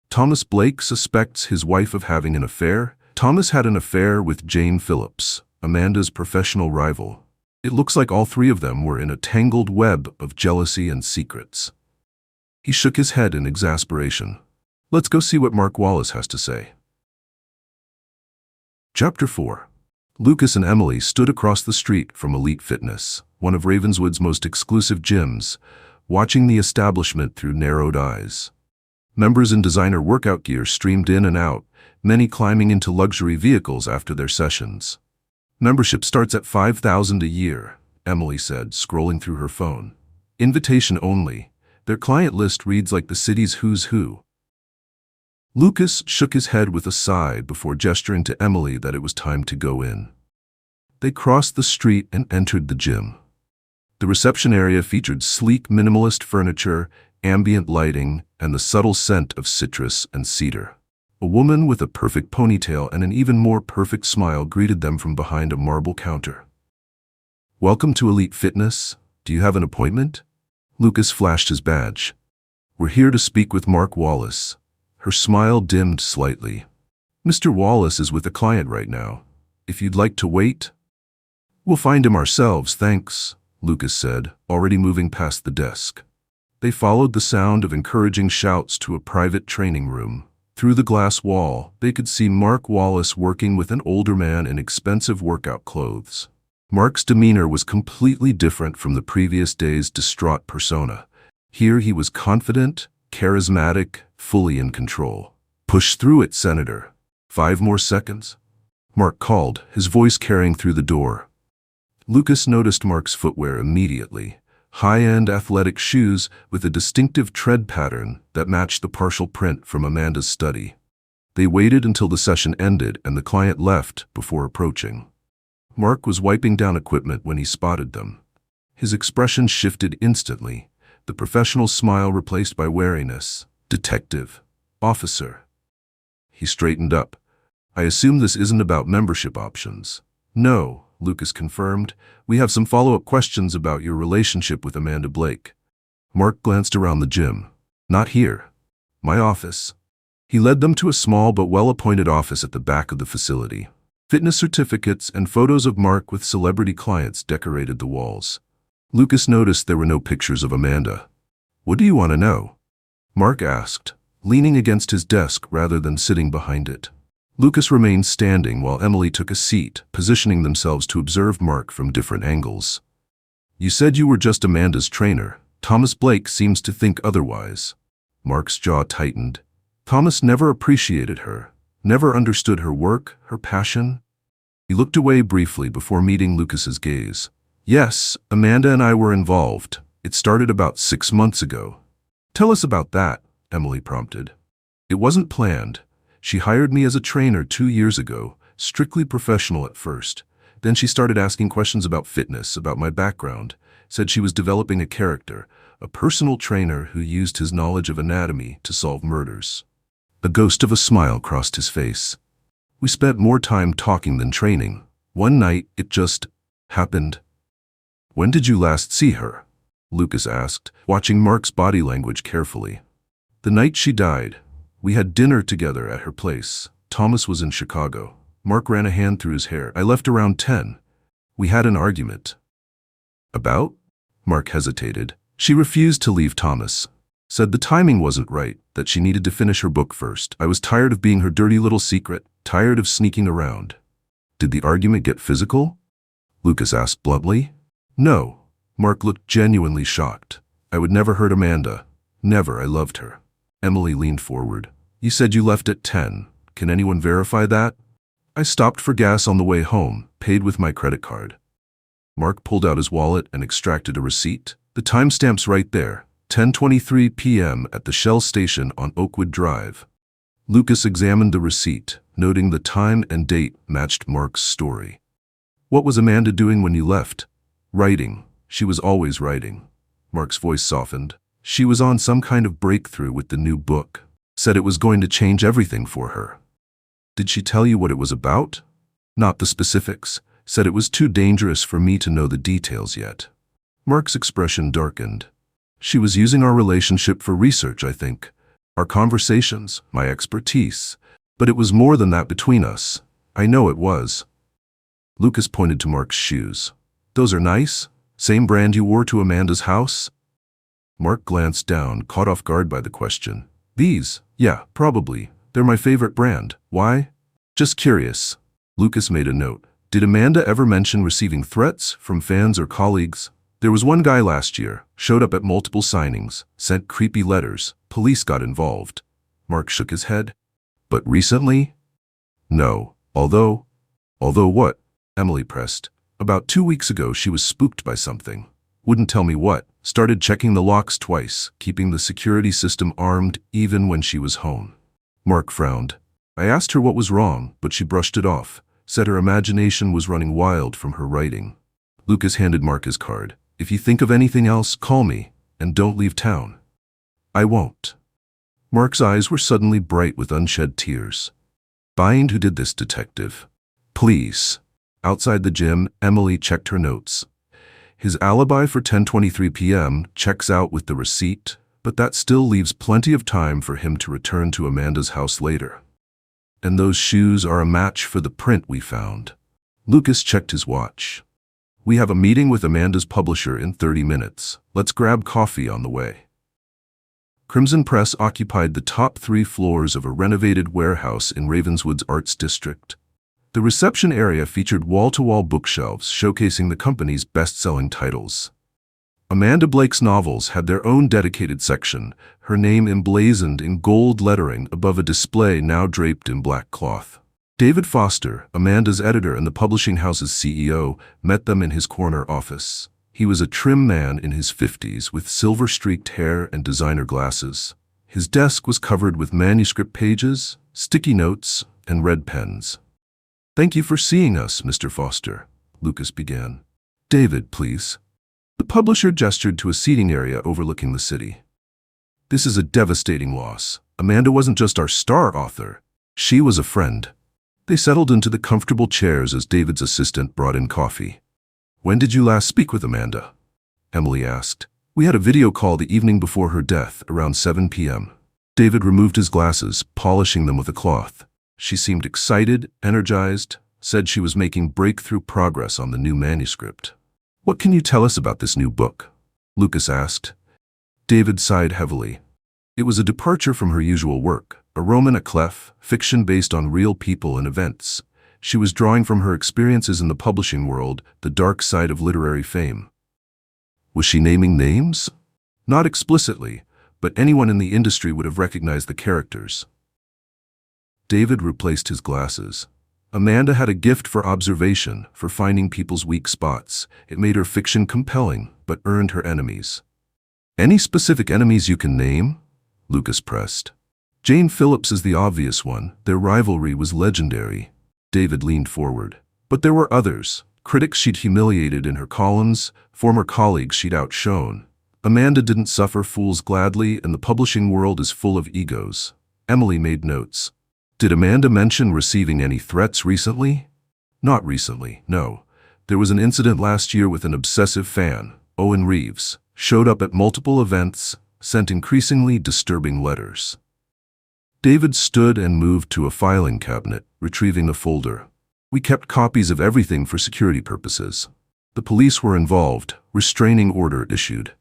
"Thomas Blake suspects his wife of having an affair. Thomas had an affair with Jane Phillips, Amanda's professional rival. It looks like all 3 of them were in a tangled web of jealousy and secrets." He shook his head in exasperation. "Let's go see what Mark Wallace has to say." Chapter 4. Lucas and Emily stood across the street from Elite Fitness, one of Ravenswood's most exclusive gyms, watching the establishment through narrowed eyes. Members in designer workout gear streamed in and out, many climbing into luxury vehicles after their sessions. "Membership starts at $5,000 a year, Emily said, scrolling through her phone. "Invitation only. Their client list reads like the city's who's who." Lucas shook his head with a sigh before gesturing to Emily that it was time to go in. They crossed the street and entered the gym. The reception area featured sleek minimalist furniture, ambient lighting, and the subtle scent of citrus and cedar. A woman with a perfect ponytail and an even more perfect smile greeted them from behind a marble counter. "Welcome to Elite Fitness. Do you have an appointment?" Lucas flashed his badge. "We're here to speak with Mark Wallace." Her smile dimmed slightly. "Mr. Wallace is with a client right now. If you'd like to wait." "We'll find him ourselves, thanks," Lucas said, already moving past the desk. They followed the sound of encouraging shouts to a private training room. Through the glass wall, they could see Mark Wallace working with an older man in expensive workout clothes. Mark's demeanor was completely different from the previous day's distraught persona. Here he was confident, charismatic, fully in control. "Push through it, Senator. 5 more seconds." Mark called, his voice carrying through the door. Lucas noticed Mark's footwear immediately. High-end athletic shoes with a distinctive tread pattern that matched the partial print from Amanda's study. They waited until the session ended and the client left before approaching. Mark was wiping down equipment when he spotted them. His expression shifted instantly, the professional smile replaced by wariness. "Detective. Officer." He straightened up. I assume this isn't about membership options. No, Lucas confirmed. We have some follow-up questions about your relationship with Amanda Blake. Mark glanced around the gym. Not here. My office. He led them to a small but well-appointed office at the back of the facility. Fitness certificates and photos of Mark with celebrity clients decorated the walls. Lucas noticed there were no pictures of Amanda. What do you want to know? Mark asked, leaning against his desk rather than sitting behind it. Lucas remained standing while Emily took a seat, positioning themselves to observe Mark from different angles. You said you were just Amanda's trainer. Thomas Blake seems to think otherwise. Mark's jaw tightened. Thomas never appreciated her, never understood her work, her passion. He looked away briefly before meeting Lucas's gaze. Yes, Amanda and I were involved. It started about 6 months ago. Tell us about that, Emily prompted. It wasn't planned. She hired me as a trainer 2 years ago, strictly professional at first. Then she started asking questions about fitness, about my background, said she was developing a character, a personal trainer who used his knowledge of anatomy to solve murders. The ghost of a smile crossed his face. We spent more time talking than training. One night, it just happened. When did you last see her? Lucas asked, watching Mark's body language carefully. The night she died. We had dinner together at her place. Thomas was in Chicago. Mark ran a hand through his hair. I left around 10. We had an argument. About? Mark hesitated. She refused to leave Thomas. Said the timing wasn't right, that she needed to finish her book first. I was tired of being her dirty little secret, tired of sneaking around. Did the argument get physical? Lucas asked bluntly. No. Mark looked genuinely shocked. I would never hurt Amanda. Never. I loved her. Emily leaned forward. You said you left at 10. Can anyone verify that? I stopped for gas on the way home, paid with my credit card. Mark pulled out his wallet and extracted a receipt. The timestamp's right there. 10:23 p.m. at the Shell station on Oakwood Drive. Lucas examined the receipt, noting the time and date matched Mark's story. What was Amanda doing when you left? Writing. She was always writing. Mark's voice softened. She was on some kind of breakthrough with the new book. Said it was going to change everything for her. Did she tell you what it was about? Not the specifics. Said it was too dangerous for me to know the details yet. Mark's expression darkened. She was using our relationship for research, I think. Our conversations, my expertise. But it was more than that between us. I know it was. Lucas pointed to Mark's shoes. Those are nice? Same brand you wore to Amanda's house? Mark glanced down, caught off guard by the question. These? Yeah, probably. They're my favorite brand. Why? Just curious. Lucas made a note. Did Amanda ever mention receiving threats from fans or colleagues? There was one guy last year, showed up at multiple signings, sent creepy letters, police got involved. Mark shook his head. But recently? No. Although what? Emily pressed. About 2 weeks ago she was spooked by something. Wouldn't tell me what. Started checking the locks twice, keeping the security system armed even when she was home. Mark frowned. I asked her what was wrong, but she brushed it off. Said her imagination was running wild from her writing. Lucas handed Mark his card. If you think of anything else, call me, and don't leave town. I won't. Mark's eyes were suddenly bright with unshed tears. Find who did this, detective. Please. Outside the gym, Emily checked her notes. His alibi for 10:23 p.m. checks out with the receipt, but that still leaves plenty of time for him to return to Amanda's house later. And those shoes are a match for the print we found. Lucas checked his watch. We have a meeting with Amanda's publisher in 30 minutes. Let's grab coffee on the way. Crimson Press occupied the top 3 floors of a renovated warehouse in Ravenswood's Arts District. The reception area featured wall-to-wall bookshelves showcasing the company's best-selling titles. Amanda Blake's novels had their own dedicated section, her name emblazoned in gold lettering above a display now draped in black cloth. David Foster, Amanda's editor and the publishing house's CEO, met them in his corner office. He was a trim man in his 50s with silver-streaked hair and designer glasses. His desk was covered with manuscript pages, sticky notes, and red pens. Thank you for seeing us, Mr. Foster, Lucas began. David, please. The publisher gestured to a seating area overlooking the city. This is a devastating loss. Amanda wasn't just our star author. She was a friend. They settled into the comfortable chairs as David's assistant brought in coffee. "When did you last speak with Amanda?" Emily asked. "We had a video call the evening before her death, around 7 p.m. David removed his glasses, polishing them with a cloth. She seemed excited, energized, said she was making breakthrough progress on the new manuscript. "What can you tell us about this new book?" Lucas asked. David sighed heavily. It was a departure from her usual work, a roman à clef, fiction based on real people and events. She was drawing from her experiences in the publishing world, the dark side of literary fame. Was she naming names? Not explicitly, but anyone in the industry would have recognized the characters. David replaced his glasses. Amanda had a gift for observation, for finding people's weak spots. It made her fiction compelling, but earned her enemies. "Any specific enemies you can name?" Lucas pressed. "Jane Phillips is the obvious one. Their rivalry was legendary." David leaned forward. "But there were others. Critics she'd humiliated in her columns, former colleagues she'd outshone. Amanda didn't suffer fools gladly, and the publishing world is full of egos." Emily made notes. "Did Amanda mention receiving any threats recently?" "Not recently, no. There was an incident last year with an obsessive fan, Owen Reeves, showed up at multiple events, sent increasingly disturbing letters." David stood and moved to a filing cabinet, retrieving a folder. "We kept copies of everything for security purposes. The police were involved, restraining order issued."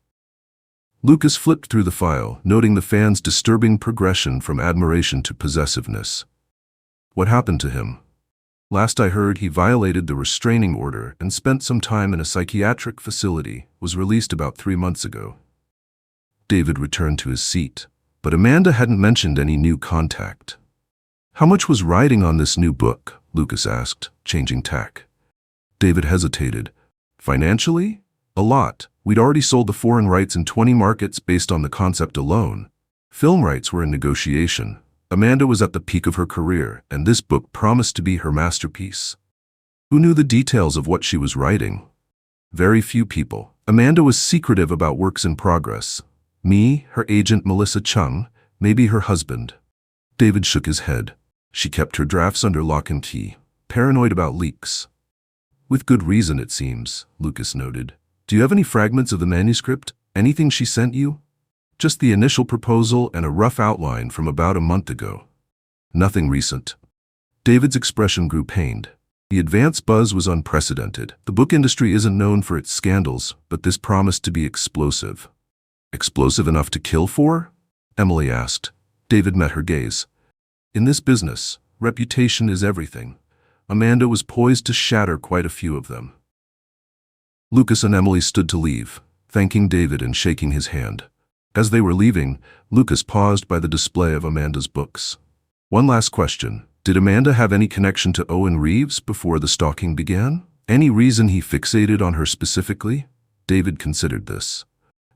Lucas flipped through the file, noting the fan's disturbing progression from admiration to possessiveness. "What happened to him?" "Last I heard, he violated the restraining order and spent some time in a psychiatric facility, was released about 3 months ago." David returned to his seat, but Amanda hadn't mentioned any new contact. "How much was riding on this new book?" Lucas asked, changing tack. David hesitated. "Financially? A lot. We'd already sold the foreign rights in 20 markets based on the concept alone. Film rights were in negotiation. Amanda was at the peak of her career, and this book promised to be her masterpiece." "Who knew the details of what she was writing?" "Very few people. Amanda was secretive about works in progress. Me, her agent Melissa Chung, maybe her husband." David shook his head. "She kept her drafts under lock and key, paranoid about leaks." "With good reason, it seems," Lucas noted. "Do you have any fragments of the manuscript? Anything she sent you?" "Just the initial proposal and a rough outline from about a month ago." "Nothing recent." David's expression grew pained. The advance buzz was unprecedented. The book industry isn't known for its scandals, but this promised to be explosive. "Explosive enough to kill for?" Emily asked. David met her gaze. "In this business, reputation is everything." Amanda was poised to shatter quite a few of them. Lucas and Emily stood to leave, thanking David and shaking his hand. As they were leaving, Lucas paused by the display of Amanda's books. "One last question. Did Amanda have any connection to Owen Reeves before the stalking began? Any reason he fixated on her specifically?" David considered this.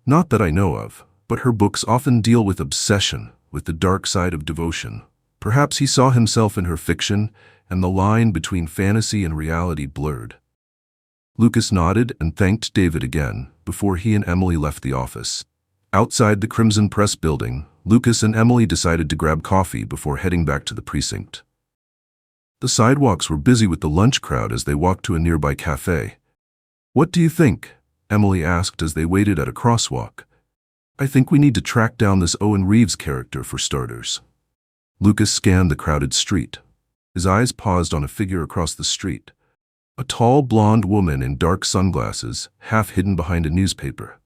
"Not that I know of, but her books often deal with obsession, with the dark side of devotion. Perhaps he saw himself in her fiction, and the line between fantasy and reality blurred." Lucas nodded and thanked David again before he and Emily left the office. Outside the Crimson Press building, Lucas and Emily decided to grab coffee before heading back to the precinct. The sidewalks were busy with the lunch crowd as they walked to a nearby cafe. "What do you think?" Emily asked as they waited at a crosswalk. "I think we need to track down this Owen Reeves character for starters." Lucas scanned the crowded street. His eyes paused on a figure across the street. A tall, blonde woman in dark sunglasses, half hidden behind a newspaper.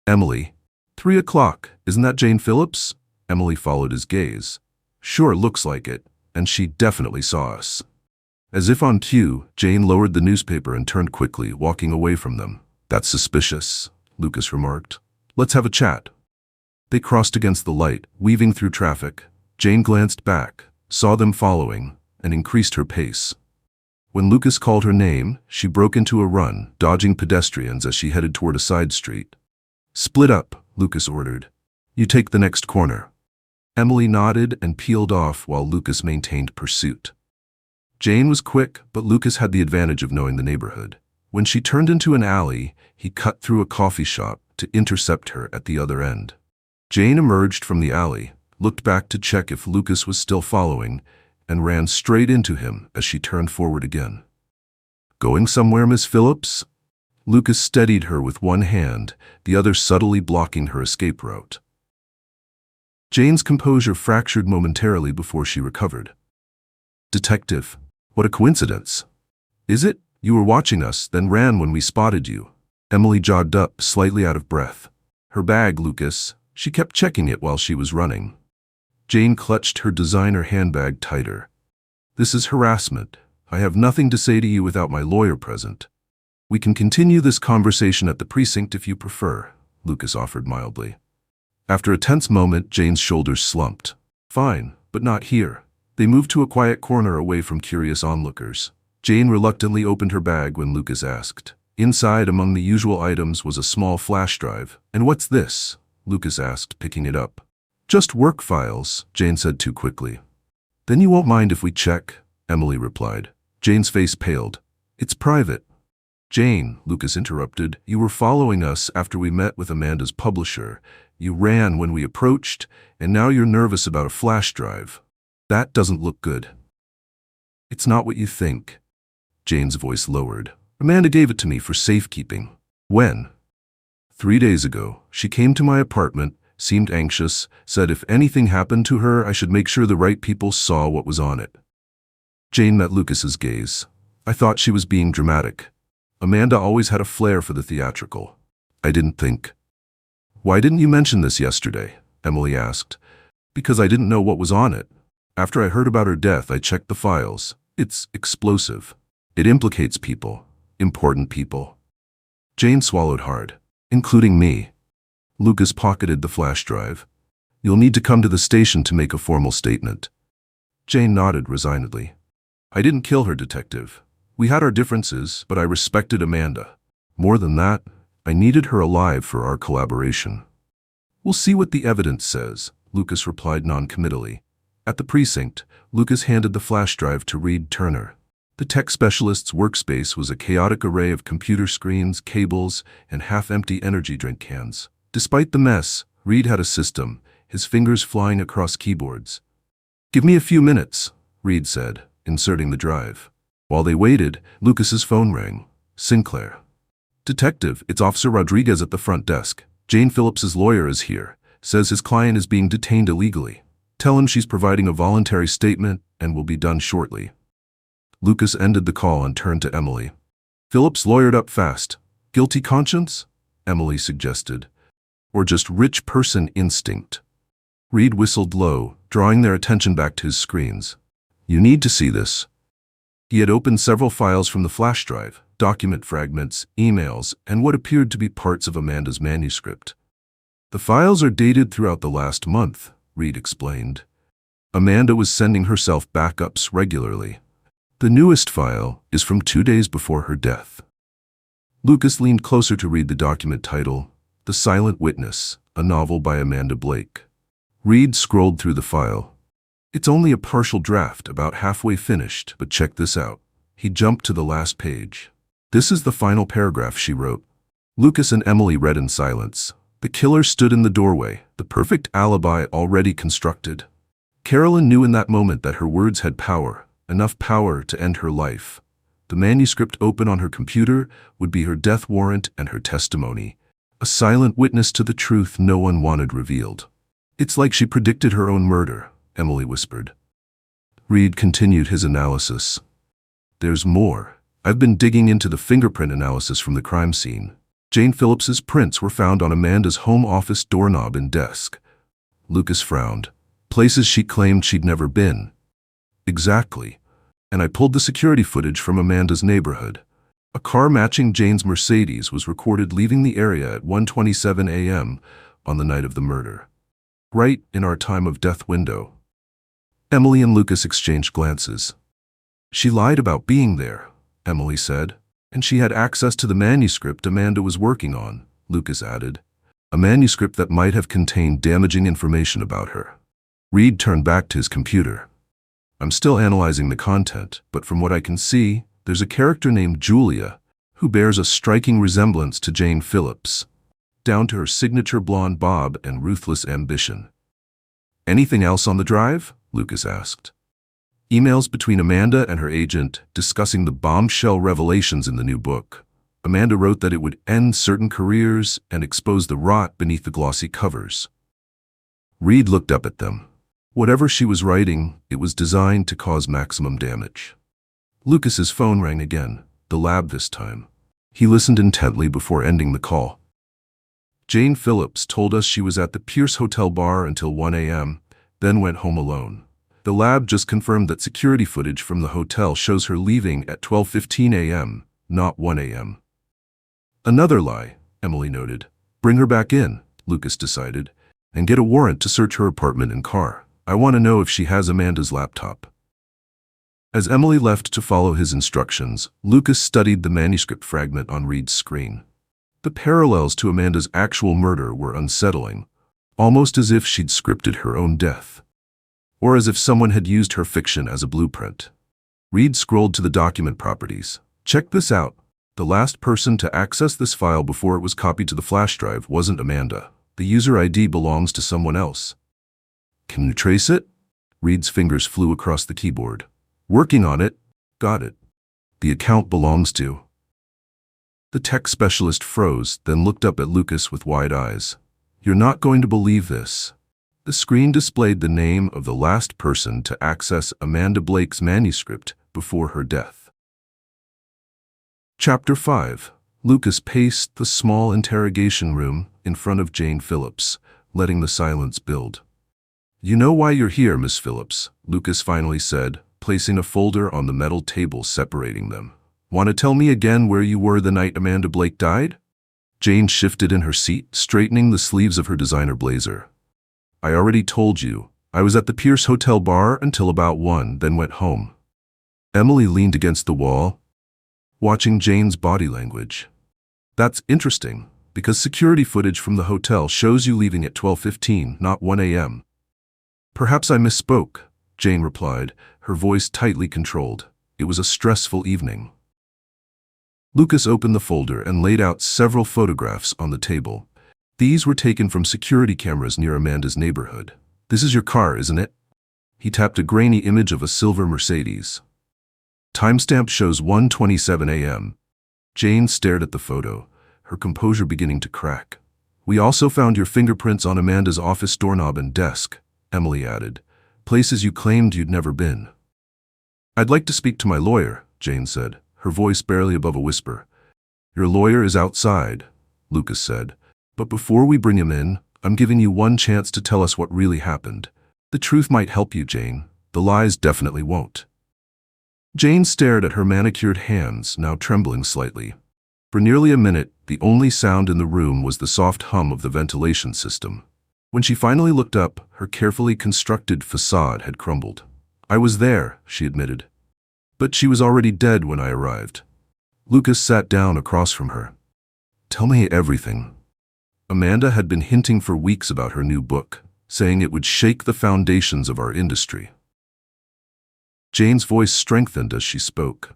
"Emily, 3 o'clock, isn't that Jane Phillips?" Emily followed his gaze. "Sure, looks like it, and she definitely saw us." As if on cue, Jane lowered the newspaper and turned quickly, walking away from them. "That's suspicious," Lucas remarked. "Let's have a chat." They crossed against the light, weaving through traffic. Jane glanced back, saw them following, and increased her pace. When Lucas called her name, she broke into a run, dodging pedestrians as she headed toward a side street. "Split up," Lucas ordered. "You take the next corner." Emily nodded and peeled off while Lucas maintained pursuit. Jane was quick, but Lucas had the advantage of knowing the neighborhood. When she turned into an alley, he cut through a coffee shop to intercept her at the other end. Jane emerged from the alley, looked back to check if Lucas was still following, and ran straight into him as she turned forward again. "Going somewhere, Miss Phillips?" Lucas steadied her with one hand, the other subtly blocking her escape route. Jane's composure fractured momentarily before she recovered. "Detective, what a coincidence. Is it? You were watching us, then ran when we spotted you." Emily jogged up, slightly out of breath. "Her bag, Lucas." She kept checking it while she was running. Jane clutched her designer handbag tighter. "This is harassment. I have nothing to say to you without my lawyer present. We can continue this conversation at the precinct if you prefer," Lucas offered mildly. After a tense moment, Jane's shoulders slumped. "Fine, but not here." They moved to a quiet corner away from curious onlookers. Jane reluctantly opened her bag when Lucas asked. Inside, among the usual items, was a small flash drive. "And what's this?" Lucas asked, picking it up. "Just work files," Jane said too quickly. "Then you won't mind if we check?" Emily replied. Jane's face paled. "It's private." "Jane," Lucas interrupted, "you were following us after we met with Amanda's publisher. You ran when we approached, and now you're nervous about a flash drive. That doesn't look good." "It's not what you think." Jane's voice lowered. "Amanda gave it to me for safekeeping." "When?" 3 days ago. She came to my apartment, seemed anxious, said if anything happened to her, I should make sure the right people saw what was on it." Jane met Lucas's gaze. "I thought she was being dramatic. Amanda always had a flair for the theatrical. I didn't think." "Why didn't you mention this yesterday?" Emily asked. "Because I didn't know what was on it. After I heard about her death, I checked the files. It's explosive. It implicates people. Important people." Jane swallowed hard. "Including me." Lucas pocketed the flash drive. "You'll need to come to the station to make a formal statement." Jane nodded resignedly. "I didn't kill her, detective. We had our differences, but I respected Amanda. More than that, I needed her alive for our collaboration." "We'll see what the evidence says," Lucas replied non-committally. At the precinct, Lucas handed the flash drive to Reed Turner. The tech specialist's workspace was a chaotic array of computer screens, cables, and half-empty energy drink cans. Despite the mess, Reed had a system, his fingers flying across keyboards. "Give me a few minutes," Reed said, inserting the drive. While they waited, Lucas's phone rang. "Sinclair." "Detective, it's Officer Rodriguez at the front desk. Jane Phillips's lawyer is here. Says his client is being detained illegally. Tell him she's providing a voluntary statement and will be done shortly." Lucas ended the call and turned to Emily. "Phillips lawyered up fast. Guilty conscience?" Emily suggested. "Or just rich person instinct?" Reed whistled low, drawing their attention back to his screens. "You need to see this." He had opened several files from the flash drive, document fragments, emails, and what appeared to be parts of Amanda's manuscript. "The files are dated throughout the last month," Reed explained. "Amanda was sending herself backups regularly. The newest file is from 2 days before her death." Lucas leaned closer to read the document title, The Silent Witness, a novel by Amanda Blake. Reed scrolled through the file. "It's only a partial draft, about halfway finished, but check this out." He jumped to the last page. "This is the final paragraph she wrote." Lucas and Emily read in silence. The killer stood in the doorway, the perfect alibi already constructed. Carolyn knew in that moment that her words had power, enough power to end her life. The manuscript open on her computer would be her death warrant and her testimony, a silent witness to the truth no one wanted revealed. "It's like she predicted her own murder," Emily whispered. Reed continued his analysis. "There's more. I've been digging into the fingerprint analysis from the crime scene. Jane Phillips's prints were found on Amanda's home office doorknob and desk." Lucas frowned. "Places she claimed she'd never been." "Exactly. And I pulled the security footage from Amanda's neighborhood. A car matching Jane's Mercedes was recorded leaving the area at 1:27 a.m. on the night of the murder. Right in our time of death window." Emily and Lucas exchanged glances. "She lied about being there," Emily said. "And she had access to the manuscript Amanda was working on," Lucas added. "A manuscript that might have contained damaging information about her." Reed turned back to his computer. "I'm still analyzing the content, but from what I can see, there's a character named Julia who bears a striking resemblance to Jane Phillips, down to her signature blonde bob and ruthless ambition." "Anything else on the drive?" Lucas asked. Emails between Amanda and her agent discussing the bombshell revelations in the new book. Amanda wrote that it would end certain careers and expose the rot beneath the glossy covers. Reed looked up at them. Whatever she was writing, it was designed to cause maximum damage. Lucas's phone rang again, the lab this time. He listened intently before ending the call. Jane Phillips told us she was at the Pierce Hotel bar until 1 a.m., then went home alone. The lab just confirmed that security footage from the hotel shows her leaving at 12:15 a.m., not 1 a.m. Another lie, Emily noted. Bring her back in, Lucas decided, and get a warrant to search her apartment and car. I want to know if she has Amanda's laptop. As Emily left to follow his instructions, Lucas studied the manuscript fragment on Reed's screen. The parallels to Amanda's actual murder were unsettling, almost as if she'd scripted her own death, or as if someone had used her fiction as a blueprint. Reed scrolled to the document properties. Check this out. The last person to access this file before it was copied to the flash drive wasn't Amanda. The user ID belongs to someone else. Can you trace it? Reed's fingers flew across the keyboard. Working on it. Got it. The account belongs to. The tech specialist froze, then looked up at Lucas with wide eyes. You're not going to believe this. The screen displayed the name of the last person to access Amanda Blake's manuscript before her death. Chapter 5. Lucas paced the small interrogation room in front of Jane Phillips, letting the silence build. You know why you're here, Miss Phillips, Lucas finally said, placing a folder on the metal table separating them. Want to tell me again where you were the night Amanda Blake died? Jane shifted in her seat, straightening the sleeves of her designer blazer. I already told you. I was at the Pierce Hotel bar until about 1, then went home. Emily leaned against the wall, watching Jane's body language. That's interesting, because security footage from the hotel shows you leaving at 12:15, not 1 a.m. Perhaps I misspoke, Jane replied, her voice tightly controlled. It was a stressful evening. Lucas opened the folder and laid out several photographs on the table. These were taken from security cameras near Amanda's neighborhood. This is your car, isn't it? He tapped a grainy image of a silver Mercedes. Timestamp shows 1:27 a.m. Jane stared at the photo, her composure beginning to crack. We also found your fingerprints on Amanda's office doorknob and desk, Emily added. Places you claimed you'd never been. I'd like to speak to my lawyer, Jane said, her voice barely above a whisper. Your lawyer is outside, Lucas said. But before we bring him in, I'm giving you one chance to tell us what really happened. The truth might help you, Jane. The lies definitely won't. Jane stared at her manicured hands, now trembling slightly. For nearly a minute, the only sound in the room was the soft hum of the ventilation system. When she finally looked up, her carefully constructed facade had crumbled. I was there, she admitted. But she was already dead when I arrived. Lucas sat down across from her. Tell me everything. Amanda had been hinting for weeks about her new book, saying it would shake the foundations of our industry. Jane's voice strengthened as she spoke.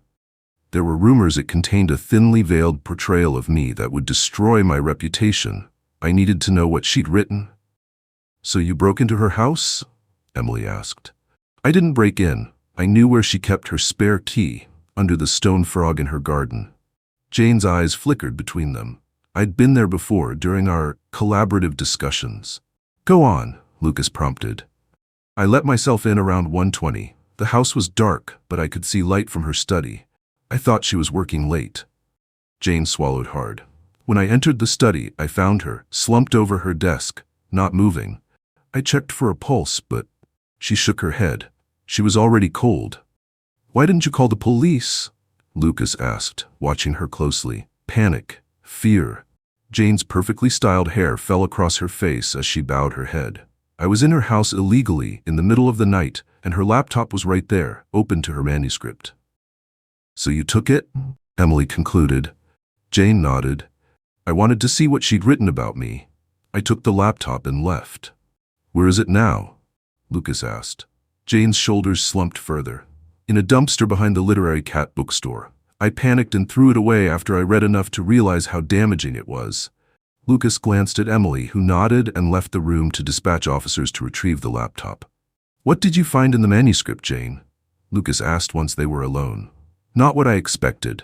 There were rumors it contained a thinly veiled portrayal of me that would destroy my reputation. I needed to know what she'd written. So you broke into her house? Emily asked. I didn't break in. I knew where she kept her spare key, under the stone frog in her garden. Jane's eyes flickered between them. I'd been there before during our collaborative discussions. Go on, Lucas prompted. I let myself in around 1:20. The house was dark, but I could see light from her study. I thought she was working late. Jane swallowed hard. When I entered the study, I found her, slumped over her desk, not moving. I checked for a pulse, but she shook her head. She was already cold. Why didn't you call the police? Lucas asked, watching her closely. Panic. Fear. Jane's perfectly styled hair fell across her face as she bowed her head. I was in her house illegally in the middle of the night, and her laptop was right there, open to her manuscript. So you took it? Emily concluded. Jane nodded. I wanted to see what she'd written about me. I took the laptop and left. Where is it now? Lucas asked. Jane's shoulders slumped further. In a dumpster behind the literary cat bookstore. I panicked and threw it away after I read enough to realize how damaging it was. Lucas glanced at Emily, who nodded and left the room to dispatch officers to retrieve the laptop. What did you find in the manuscript, Jane? Lucas asked once they were alone. Not what I expected.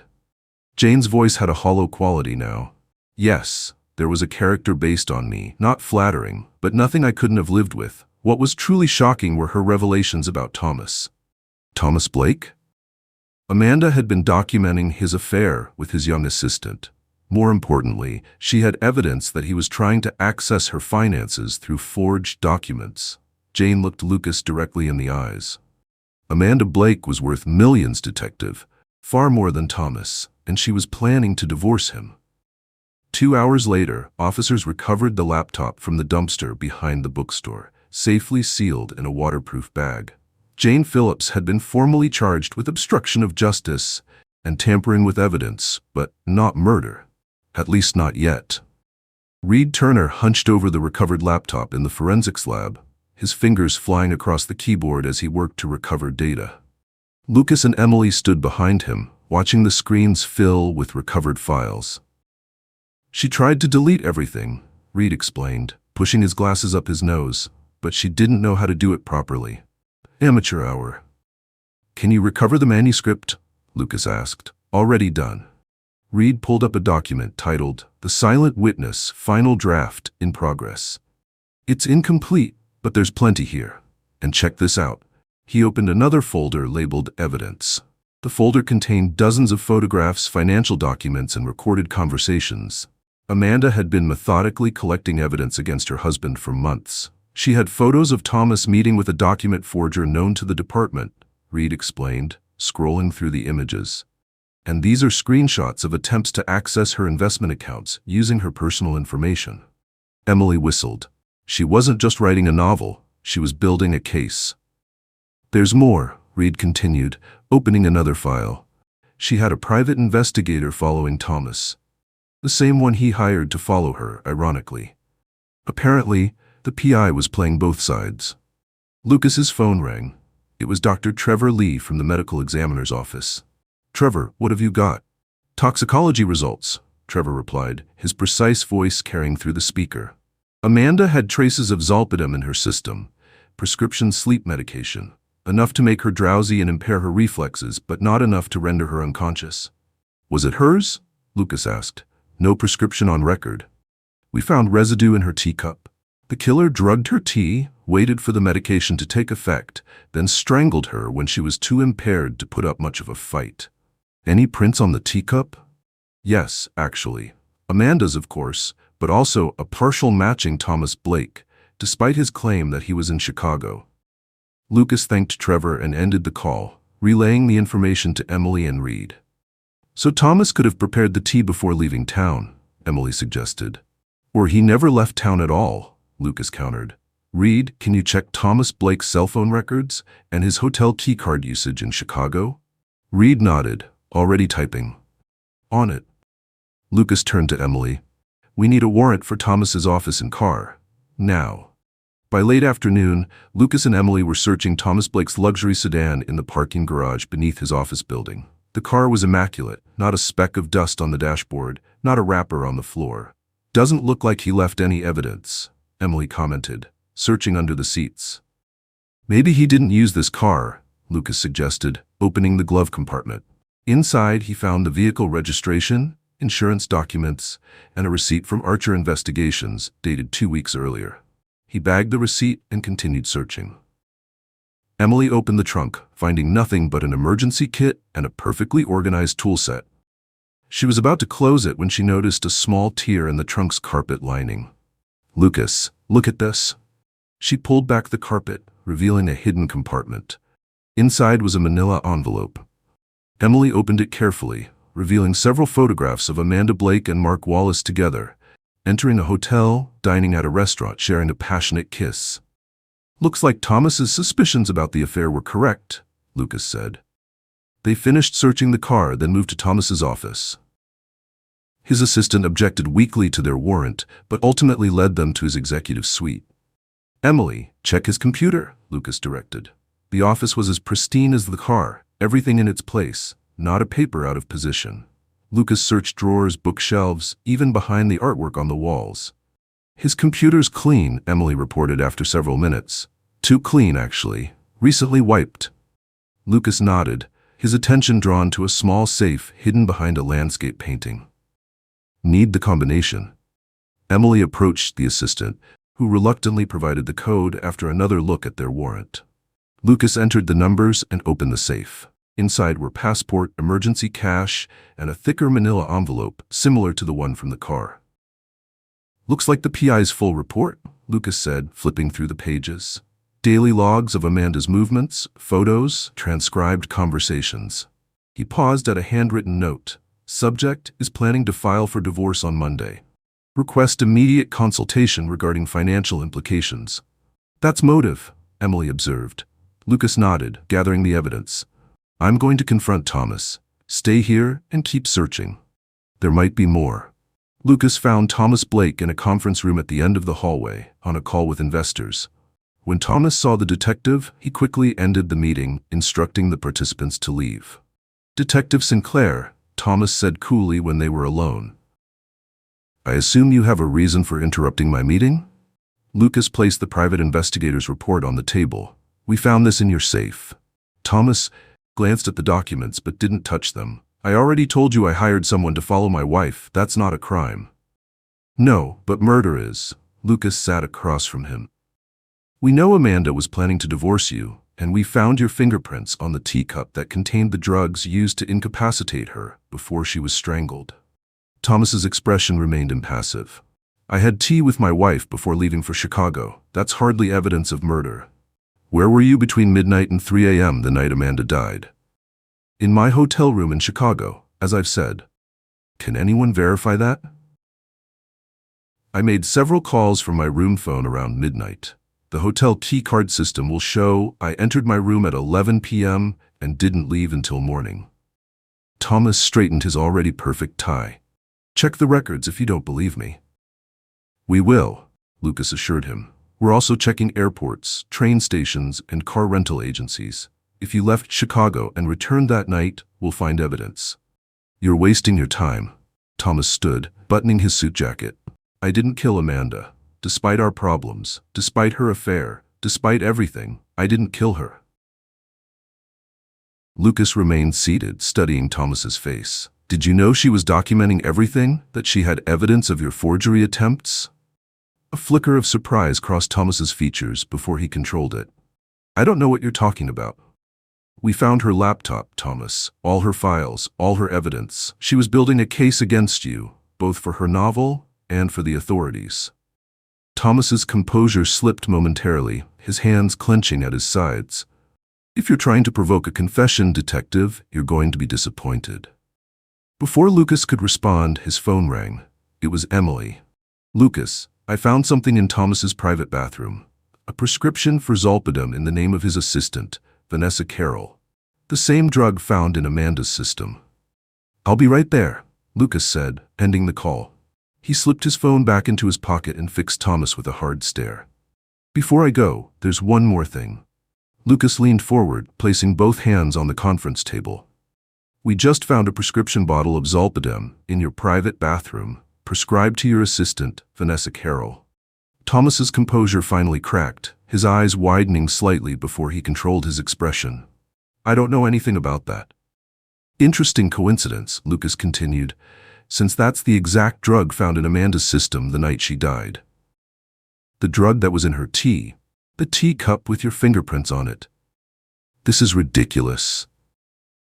Jane's voice had a hollow quality now. Yes, there was a character based on me, not flattering, but nothing I couldn't have lived with. What was truly shocking were her revelations about Thomas. Thomas Blake? Amanda had been documenting his affair with his young assistant. More importantly, she had evidence that he was trying to access her finances through forged documents. Jane looked Lucas directly in the eyes. Amanda Blake was worth millions, detective, far more than Thomas, and she was planning to divorce him. 2 hours later, officers recovered the laptop from the dumpster behind the bookstore, safely sealed in a waterproof bag. Jane Phillips had been formally charged with obstruction of justice and tampering with evidence, but not murder. At least not yet. Reed Turner hunched over the recovered laptop in the forensics lab, his fingers flying across the keyboard as he worked to recover data. Lucas and Emily stood behind him, watching the screens fill with recovered files. She tried to delete everything, Reed explained, pushing his glasses up his nose, but she didn't know how to do it properly. Amateur hour. Can you recover the manuscript? Lucas asked. Already done. Reed pulled up a document titled, The Silent Witness, Final Draft, in Progress. It's incomplete, but there's plenty here. And check this out. He opened another folder labeled Evidence. The folder contained dozens of photographs, financial documents, and recorded conversations. Amanda had been methodically collecting evidence against her husband for months. She had photos of Thomas meeting with a document forger known to the department, Reed explained, scrolling through the images. And these are screenshots of attempts to access her investment accounts using her personal information. Emily whistled. She wasn't just writing a novel, she was building a case. There's more, Reed continued, opening another file. She had a private investigator following Thomas. The same one he hired to follow her, ironically. Apparently, the PI was playing both sides. Lucas's phone rang. It was Dr. Trevor Lee from the medical examiner's office. Trevor, what have you got? Toxicology results, Trevor replied, his precise voice carrying through the speaker. Amanda had traces of zolpidem in her system, prescription sleep medication, enough to make her drowsy and impair her reflexes, but not enough to render her unconscious. Was it hers? Lucas asked. No prescription on record. We found residue in her teacup. The killer drugged her tea, waited for the medication to take effect, then strangled her when she was too impaired to put up much of a fight. Any prints on the teacup? Yes, actually. Amanda's, of course, but also a partial matching Thomas Blake, despite his claim that he was in Chicago. Lucas thanked Trevor and ended the call, relaying the information to Emily and Reed. So Thomas could have prepared the tea before leaving town, Emily suggested. Or he never left town at all, Lucas countered. Reed, can you check Thomas Blake's cell phone records and his hotel keycard usage in Chicago? Reed nodded, already typing. On it. Lucas turned to Emily. We need a warrant for Thomas's office and car. Now. By late afternoon, Lucas and Emily were searching Thomas Blake's luxury sedan in the parking garage beneath his office building. The car was immaculate, not a speck of dust on the dashboard, not a wrapper on the floor. Doesn't look like he left any evidence, Emily commented, searching under the seats. Maybe he didn't use this car, Lucas suggested, opening the glove compartment. Inside, he found the vehicle registration, insurance documents, and a receipt from Archer Investigations, dated 2 weeks earlier. He bagged the receipt and continued searching. Emily opened the trunk, finding nothing but an emergency kit and a perfectly organized tool set. She was about to close it when she noticed a small tear in the trunk's carpet lining. Lucas, look at this. She pulled back the carpet, revealing a hidden compartment. Inside was a manila envelope. Emily opened it carefully, revealing several photographs of Amanda Blake and Mark Wallace together, entering a hotel, dining at a restaurant, sharing a passionate kiss. Looks like Thomas's suspicions about the affair were correct, Lucas said. They finished searching the car, then moved to Thomas's office. His assistant objected weakly to their warrant, but ultimately led them to his executive suite. Emily, check his computer, Lucas directed. The office was as pristine as the car, everything in its place, not a paper out of position. Lucas searched drawers, bookshelves, even behind the artwork on the walls. His computer's clean, Emily reported after several minutes. Too clean, actually. Recently wiped. Lucas nodded, his attention drawn to a small safe hidden behind a landscape painting. Need the combination. Emily approached the assistant, who reluctantly provided the code after another look at their warrant. Lucas entered the numbers and opened the safe. Inside were passport, emergency cash, and a thicker manila envelope similar to the one from the car. Looks like the PI's full report, Lucas said, flipping through the pages. Daily logs of Amanda's movements, photos, transcribed conversations. He paused at a handwritten note. Subject is planning to file for divorce on Monday. Request immediate consultation regarding financial implications. That's motive, Emily observed. Lucas nodded, gathering the evidence. I'm going to confront Thomas. Stay here and keep searching. There might be more. Lucas found Thomas Blake in a conference room at the end of the hallway, on a call with investors. When Thomas saw the detective, he quickly ended the meeting, instructing the participants to leave. Detective Sinclair, Thomas said coolly when they were alone. I assume you have a reason for interrupting my meeting? Lucas placed the private investigator's report on the table. We found this in your safe. Thomas glanced at the documents but didn't touch them. I already told you I hired someone to follow my wife. That's not a crime. No, but murder is. Lucas sat across from him. We know Amanda was planning to divorce you, and we found your fingerprints on the teacup that contained the drugs used to incapacitate her before she was strangled. Thomas's expression remained impassive. I had tea with my wife before leaving for Chicago. That's hardly evidence of murder. Where were you between midnight and 3 a.m. the night Amanda died? In my hotel room in Chicago, as I've said. Can anyone verify that? I made several calls from my room phone around midnight. The hotel key card system will show I entered my room at 11 p.m. and didn't leave until morning. Thomas straightened his already perfect tie. Check the records if you don't believe me. We will, Lucas assured him. We're also checking airports, train stations, and car rental agencies. If you left Chicago and returned that night, we'll find evidence. You're wasting your time. Thomas stood, buttoning his suit jacket. I didn't kill Amanda. Despite our problems, despite her affair, despite everything, I didn't kill her. Lucas remained seated, studying Thomas's face. Did you know she was documenting everything? That she had evidence of your forgery attempts? A flicker of surprise crossed Thomas's features before he controlled it. I don't know what you're talking about. We found her laptop, Thomas, all her files, all her evidence. She was building a case against you, both for her novel and for the authorities. Thomas's composure slipped momentarily, his hands clenching at his sides. If you're trying to provoke a confession, detective, you're going to be disappointed. Before Lucas could respond, his phone rang. It was Emily. Lucas, I found something in Thomas's private bathroom. A prescription for zolpidem in the name of his assistant, Vanessa Carroll. The same drug found in Amanda's system. I'll be right there, Lucas said, ending the call. He slipped his phone back into his pocket and fixed Thomas with a hard stare. Before I go, there's one more thing. Lucas leaned forward, placing both hands on the conference table. We just found a prescription bottle of zolpidem in your private bathroom, prescribed to your assistant, Vanessa Carroll. Thomas's composure finally cracked, his eyes widening slightly before he controlled his expression. I don't know anything about that. Interesting coincidence, Lucas continued, since that's the exact drug found in Amanda's system the night she died. The drug that was in her tea, the teacup with your fingerprints on it. This is ridiculous,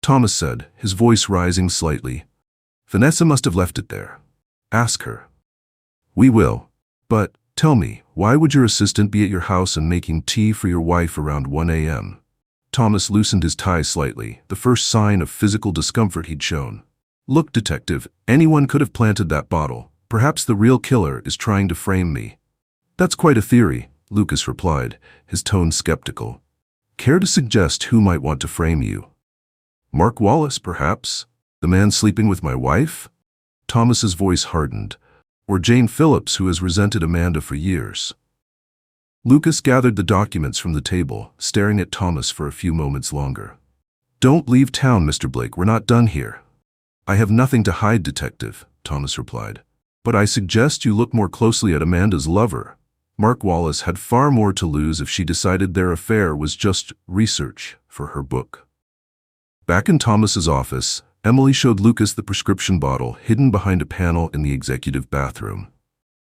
Thomas said, his voice rising slightly. Vanessa must have left it there. Ask her. We will. But, tell me, why would your assistant be at your house and making tea for your wife around 1 a.m.? Thomas loosened his tie slightly, the first sign of physical discomfort he'd shown. Look, detective, anyone could have planted that bottle. Perhaps the real killer is trying to frame me. That's quite a theory, Lucas replied, his tone skeptical. Care to suggest who might want to frame you? Mark Wallace, perhaps? The man sleeping with my wife? Thomas's voice hardened. Or Jane Phillips, who has resented Amanda for years. Lucas gathered the documents from the table, staring at Thomas for a few moments longer. Don't leave town, Mr. Blake, we're not done here. I have nothing to hide, detective, Thomas replied. But I suggest you look more closely at Amanda's lover. Mark Wallace had far more to lose if she decided their affair was just research for her book. Back in Thomas's office, Emily showed Lucas the prescription bottle hidden behind a panel in the executive bathroom.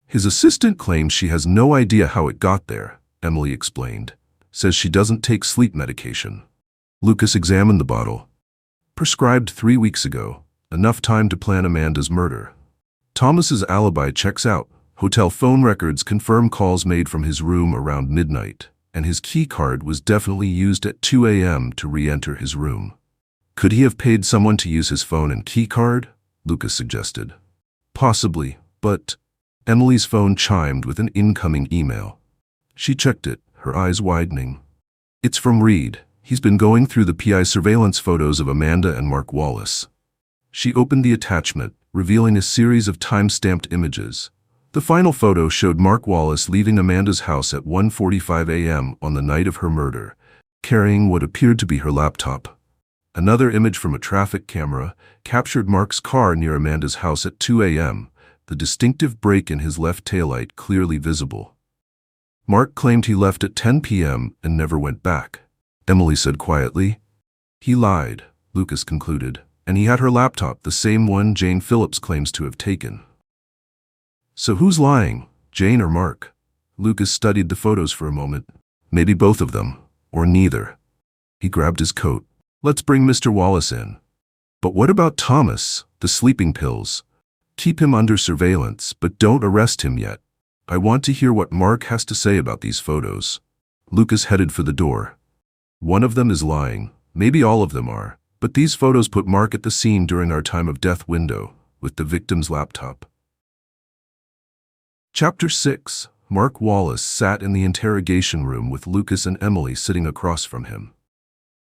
His assistant claims she has no idea how it got there, Emily explained. Says she doesn't take sleep medication. Lucas examined the bottle. Prescribed 3 weeks ago, enough time to plan Amanda's murder. Thomas's alibi checks out. Hotel phone records confirm calls made from his room around midnight, and his key card was definitely used at 2 a.m. to re-enter his room. Could he have paid someone to use his phone and key card? Lucas suggested. Possibly, but Emily's phone chimed with an incoming email. She checked it, her eyes widening. It's from Reed. He's been going through the PI surveillance photos of Amanda and Mark Wallace. She opened the attachment, revealing a series of time-stamped images. The final photo showed Mark Wallace leaving Amanda's house at 1:45 a.m. on the night of her murder, carrying what appeared to be her laptop. Another image from a traffic camera captured Mark's car near Amanda's house at 2 a.m., the distinctive break in his left taillight clearly visible. Mark claimed he left at 10 p.m. and never went back, Emily said quietly. He lied, Lucas concluded, and he had her laptop, the same one Jane Phillips claims to have taken. So who's lying, Jane or Mark? Lucas studied the photos for a moment. Maybe both of them, or neither. He grabbed his coat. Let's bring Mr. Wallace in. But what about Thomas, the sleeping pills? Keep him under surveillance, but don't arrest him yet. I want to hear what Mark has to say about these photos. Lucas headed for the door. One of them is lying. Maybe all of them are. But these photos put Mark at the scene during our time of death window, with the victim's laptop. Chapter 6. Mark Wallace sat in the interrogation room with Lucas and Emily sitting across from him.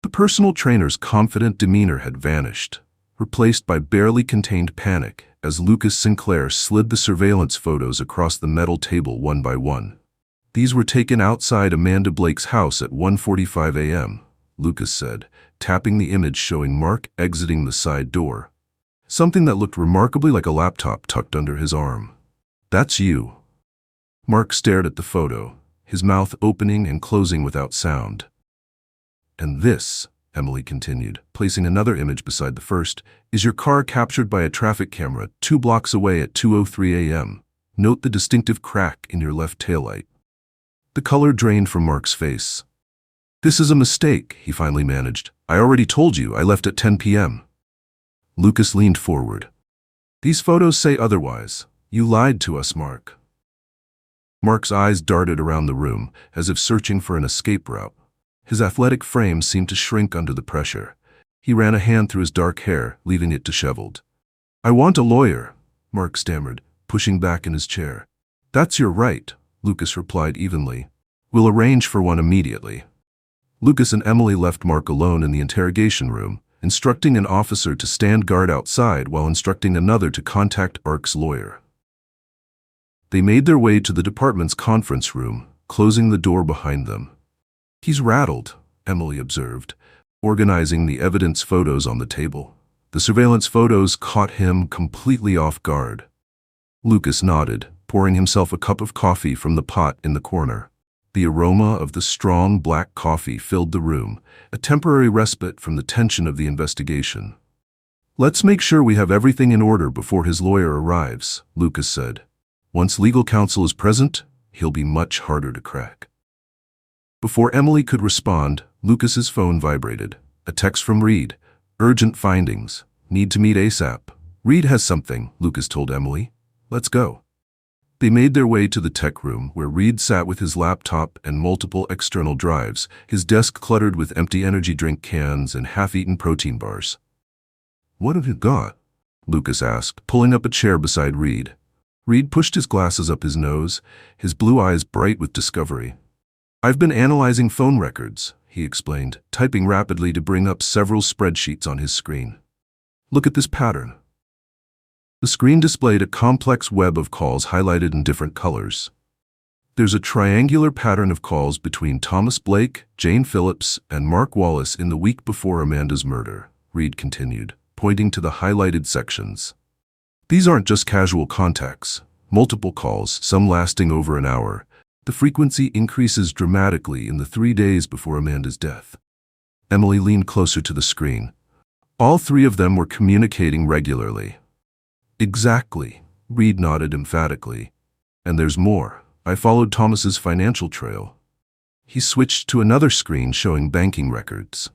The personal trainer's confident demeanor had vanished, replaced by barely contained panic as Lucas Sinclair slid the surveillance photos across the metal table one by one. These were taken outside Amanda Blake's house at 1:45 a.m., Lucas said, tapping the image showing Mark exiting the side door. Something that looked remarkably like a laptop tucked under his arm. That's you. Mark stared at the photo, his mouth opening and closing without sound. And this, Emily continued, placing another image beside the first, is your car captured by a traffic camera 2 blocks away at 2:03 a.m. Note the distinctive crack in your left taillight. The color drained from Mark's face. This is a mistake, he finally managed. I already told you I left at 10 p.m. Lucas leaned forward. These photos say otherwise. You lied to us, Mark. Mark's eyes darted around the room, as if searching for an escape route. His athletic frame seemed to shrink under the pressure. He ran a hand through his dark hair, leaving it disheveled. I want a lawyer, Mark stammered, pushing back in his chair. That's your right, Lucas replied evenly. We'll arrange for one immediately. Lucas and Emily left Mark alone in the interrogation room, instructing an officer to stand guard outside while instructing another to contact Ark's lawyer. They made their way to the department's conference room, closing the door behind them. He's rattled, Emily observed, organizing the evidence photos on the table. The surveillance photos caught him completely off guard. Lucas nodded, pouring himself a cup of coffee from the pot in the corner. The aroma of the strong black coffee filled the room, a temporary respite from the tension of the investigation. Let's make sure we have everything in order before his lawyer arrives, Lucas said. Once legal counsel is present, he'll be much harder to crack. Before Emily could respond, Lucas's phone vibrated. A text from Reed. Urgent findings. Need to meet ASAP. Reed has something, Lucas told Emily. Let's go. They made their way to the tech room, where Reed sat with his laptop and multiple external drives, his desk cluttered with empty energy drink cans and half-eaten protein bars. What have you got? Lucas asked, pulling up a chair beside Reed. Reed pushed his glasses up his nose, his blue eyes bright with discovery. I've been analyzing phone records, he explained, typing rapidly to bring up several spreadsheets on his screen. Look at this pattern. The screen displayed a complex web of calls highlighted in different colors. There's a triangular pattern of calls between Thomas Blake, Jane Phillips, and Mark Wallace in the week before Amanda's murder, Reed continued, pointing to the highlighted sections. These aren't just casual contacts. Multiple calls, some lasting over an hour. The frequency increases dramatically in the 3 days before Amanda's death. Emily leaned closer to the screen. All three of them were communicating regularly. Exactly, Reed nodded emphatically. And there's more. I followed Thomas's financial trail. He switched to another screen showing banking records.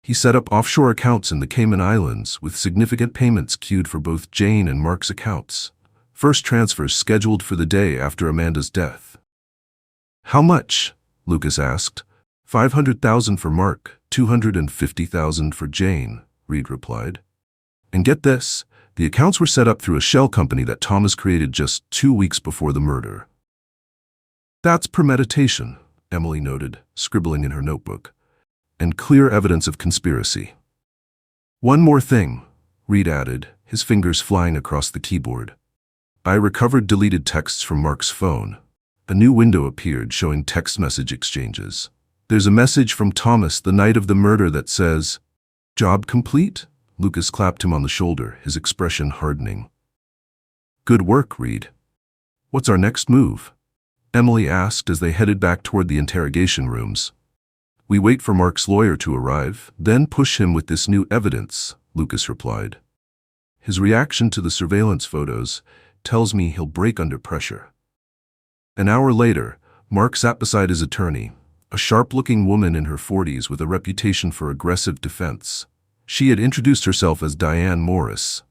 He set up offshore accounts in the Cayman Islands with significant payments queued for both Jane and Mark's accounts. First transfers scheduled for the day after Amanda's death. How much? Lucas asked. $500,000 for Mark, $250,000 for Jane, Reed replied. And get this, the accounts were set up through a shell company that Thomas created just 2 weeks before the murder. That's premeditation, Emily noted, scribbling in her notebook. And clear evidence of conspiracy. One more thing, Reed added, his fingers flying across the keyboard. I recovered deleted texts from Mark's phone. A new window appeared showing text message exchanges. There's a message from Thomas the night of the murder that says, "Job complete?" Lucas clapped him on the shoulder, his expression hardening. Good work, Reed. What's our next move? Emily asked as they headed back toward the interrogation rooms. We wait for Mark's lawyer to arrive, then push him with this new evidence, Lucas replied. His reaction to the surveillance photos tells me he'll break under pressure. An hour later, Mark sat beside his attorney, a sharp-looking woman in her 40s with a reputation for aggressive defense. She had introduced herself as Diane Morris,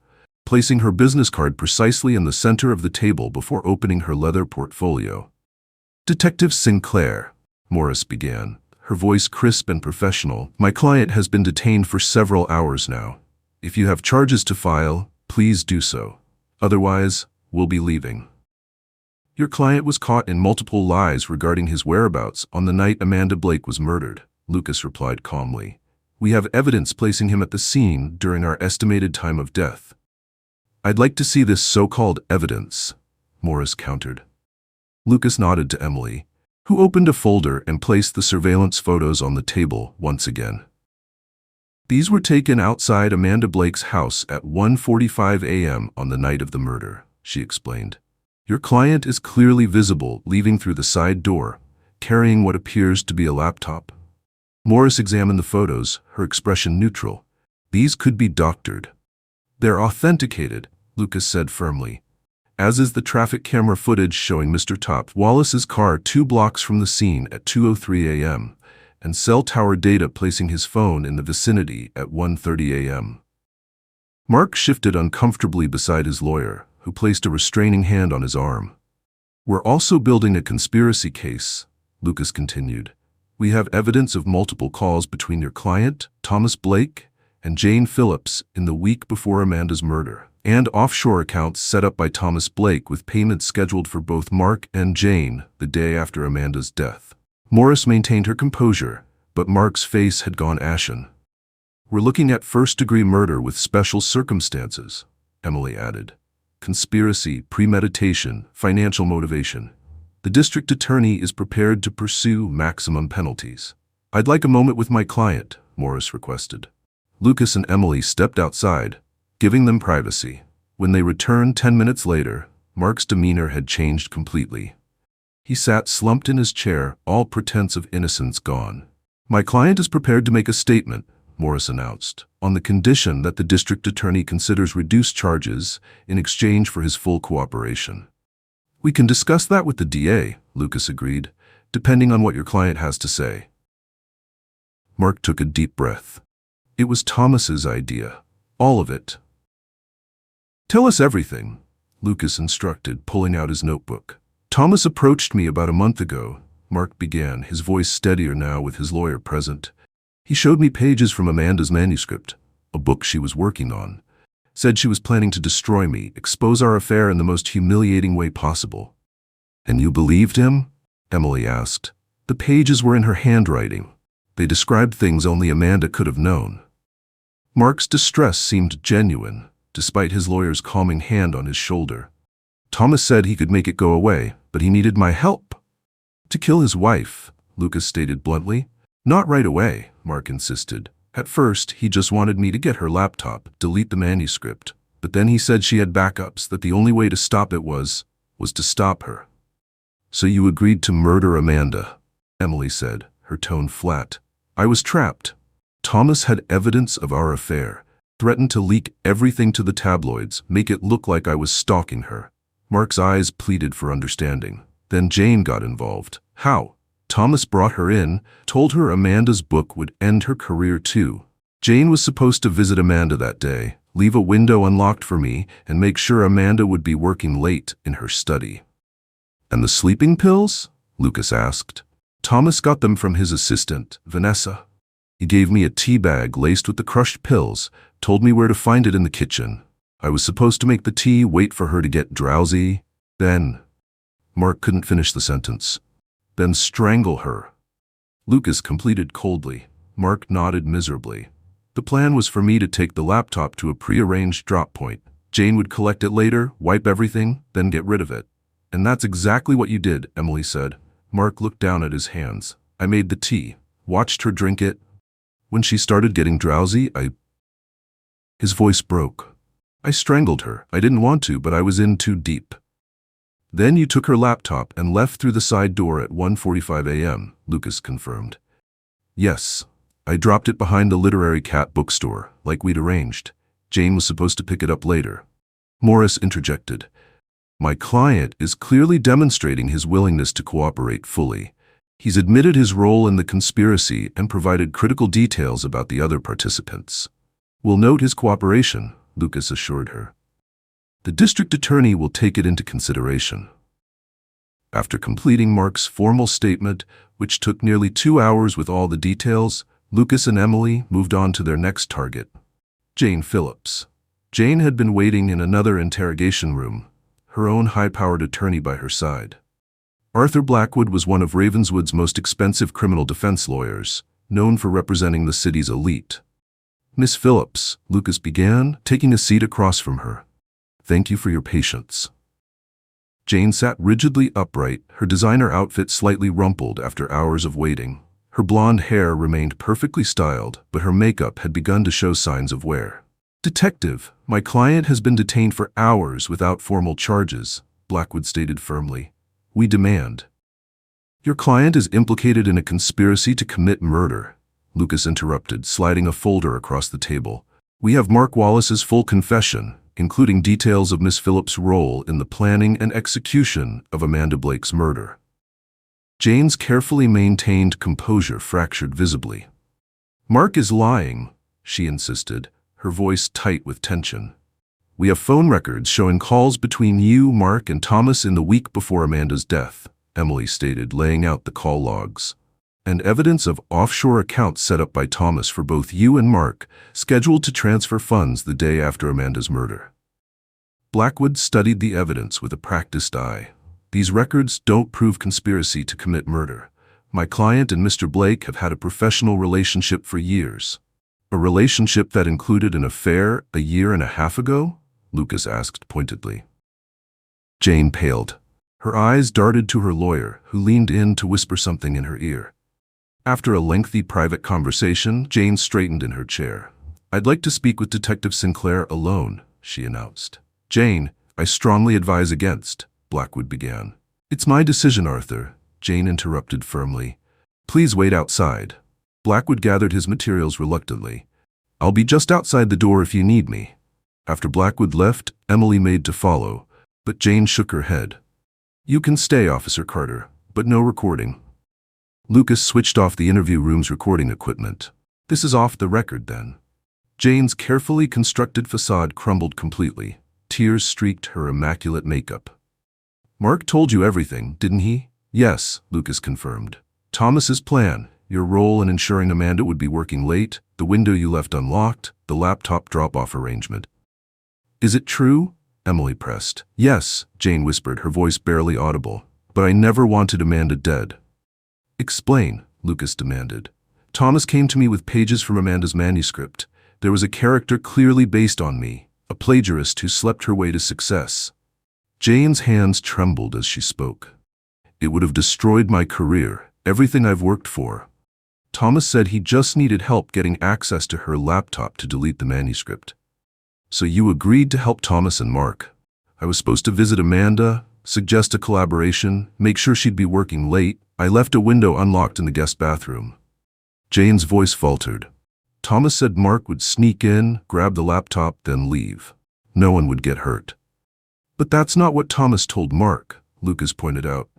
placing her business card precisely in the center of the table before opening her leather portfolio. Detective Sinclair, Morris began, her voice crisp and professional. My client has been detained for several hours now. If you have charges to file, please do so. Otherwise, we'll be leaving. Your client was caught in multiple lies regarding his whereabouts on the night Amanda Blake was murdered, Lucas replied calmly. We have evidence placing him at the scene during our estimated time of death. I'd like to see this so-called evidence, Morris countered. Lucas nodded to Emily, who opened a folder and placed the surveillance photos on the table once again. These were taken outside Amanda Blake's house at 1:45 a.m. on the night of the murder, she explained. Your client is clearly visible leaving through the side door, carrying what appears to be a laptop. Morris examined the photos, her expression neutral. These could be doctored. They're authenticated, Lucas said firmly, as is the traffic camera footage showing Mr. Top Wallace's car 2 blocks from the scene at 2:03 a.m., and cell tower data placing his phone in the vicinity at 1:30 a.m. Mark shifted uncomfortably beside his lawyer, who placed a restraining hand on his arm. We're also building a conspiracy case, Lucas continued. We have evidence of multiple calls between your client, Thomas Blake, and Jane Phillips in the week before Amanda's murder, and offshore accounts set up by Thomas Blake with payments scheduled for both Mark and Jane the day after Amanda's death. Morris maintained her composure, but Mark's face had gone ashen. We're looking at first-degree murder with special circumstances, Emily added. Conspiracy, premeditation, financial motivation. The district attorney is prepared to pursue maximum penalties. I'd like a moment with my client, Morris requested. Lucas and Emily stepped outside, giving them privacy. When they returned 10 minutes later, Mark's demeanor had changed completely. He sat slumped in his chair, all pretense of innocence gone. My client is prepared to make a statement, Morris announced, on the condition that the district attorney considers reduced charges in exchange for his full cooperation. We can discuss that with the DA, Lucas agreed, depending on what your client has to say. Mark took a deep breath. It was Thomas's idea. All of it. Tell us everything, Lucas instructed, pulling out his notebook. Thomas approached me about a month ago, Mark began, his voice steadier now with his lawyer present. He showed me pages from Amanda's manuscript, a book she was working on. Said she was planning to destroy me, expose our affair in the most humiliating way possible. And you believed him? Emily asked. The pages were in her handwriting. They described things only Amanda could have known. Mark's distress seemed genuine, despite his lawyer's calming hand on his shoulder. Thomas said he could make it go away, but he needed my help. To kill his wife, Lucas stated bluntly. Not right away, Mark insisted. At first, he just wanted me to get her laptop, delete the manuscript, but then he said she had backups, that the only way to stop it was to stop her. So you agreed to murder Amanda, Emily said, her tone flat. I was trapped. Thomas had evidence of our affair, threatened to leak everything to the tabloids, make it look like I was stalking her. Mark's eyes pleaded for understanding. Then Jane got involved. How? Thomas brought her in, told her Amanda's book would end her career too. Jane was supposed to visit Amanda that day, leave a window unlocked for me, and make sure Amanda would be working late in her study. And the sleeping pills? Lucas asked. Thomas got them from his assistant, Vanessa. He gave me a tea bag laced with the crushed pills, told me where to find it in the kitchen. I was supposed to make the tea, wait for her to get drowsy, then... Mark couldn't finish the sentence. Then strangle her. Lucas completed coldly. Mark nodded miserably. The plan was for me to take the laptop to a prearranged drop point. Jane would collect it later, wipe everything, then get rid of it. And that's exactly what you did, Emily said. Mark looked down at his hands. I made the tea, watched her drink it. When she started getting drowsy, His voice broke. I strangled her. I didn't want to, but I was in too deep. Then you took her laptop and left through the side door at 1:45 a.m., Lucas confirmed. Yes. I dropped it behind the literary cat bookstore, like we'd arranged. Jane was supposed to pick it up later. Morris interjected. My client is clearly demonstrating his willingness to cooperate fully. He's admitted his role in the conspiracy and provided critical details about the other participants. We'll note his cooperation, Lucas assured her. The district attorney will take it into consideration. After completing Mark's formal statement, which took nearly 2 hours with all the details, Lucas and Emily moved on to their next target, Jane Phillips. Jane had been waiting in another interrogation room, her own high-powered attorney by her side. Arthur Blackwood was one of Ravenswood's most expensive criminal defense lawyers, known for representing the city's elite. Miss Phillips, Lucas began, taking a seat across from her. Thank you for your patience. Jane sat rigidly upright, her designer outfit slightly rumpled after hours of waiting. Her blonde hair remained perfectly styled, but her makeup had begun to show signs of wear. Detective, my client has been detained for hours without formal charges, Blackwood stated firmly. We demand. Your client is implicated in a conspiracy to commit murder, Lucas interrupted, sliding a folder across the table. We have Mark Wallace's full confession, including details of Miss Phillips' role in the planning and execution of Amanda Blake's murder. Jane's carefully maintained composure fractured visibly. Mark is lying, she insisted, her voice tight with tension. We have phone records showing calls between you, Mark, and Thomas in the week before Amanda's death, Emily stated, laying out the call logs. And evidence of offshore accounts set up by Thomas for both you and Mark, scheduled to transfer funds the day after Amanda's murder. Blackwood studied the evidence with a practiced eye. These records don't prove conspiracy to commit murder. My client and Mr. Blake have had a professional relationship for years. A relationship that included an affair a year and a half ago? Lucas asked pointedly. Jane paled. Her eyes darted to her lawyer, who leaned in to whisper something in her ear. After a lengthy private conversation, Jane straightened in her chair. I'd like to speak with Detective Sinclair alone, she announced. Jane, I strongly advise against, Blackwood began. It's my decision, Arthur, Jane interrupted firmly. Please wait outside. Blackwood gathered his materials reluctantly. I'll be just outside the door if you need me. After Blackwood left, Emily made to follow, but Jane shook her head. You can stay, Officer Carter, but no recording. Lucas switched off the interview room's recording equipment. This is off the record, then. Jane's carefully constructed facade crumbled completely. Tears streaked her immaculate makeup. Mark told you everything, didn't he? Yes, Lucas confirmed. Thomas's plan, your role in ensuring Amanda would be working late, the window you left unlocked, the laptop drop-off arrangement. Is it true? Emily pressed. Yes, Jane whispered, her voice barely audible. But I never wanted Amanda dead. Explain, Lucas demanded. Thomas came to me with pages from Amanda's manuscript. There was a character clearly based on me, a plagiarist who slept her way to success. Jane's hands trembled as she spoke. It would have destroyed my career, everything I've worked for. Thomas said he just needed help getting access to her laptop to delete the manuscript. So you agreed to help Thomas and Mark. I was supposed to visit Amanda, suggest a collaboration, make sure she'd be working late. I left a window unlocked in the guest bathroom. Jane's voice faltered. Thomas said Mark would sneak in, grab the laptop, then leave. No one would get hurt. But that's not what Thomas told Mark, Lucas pointed out.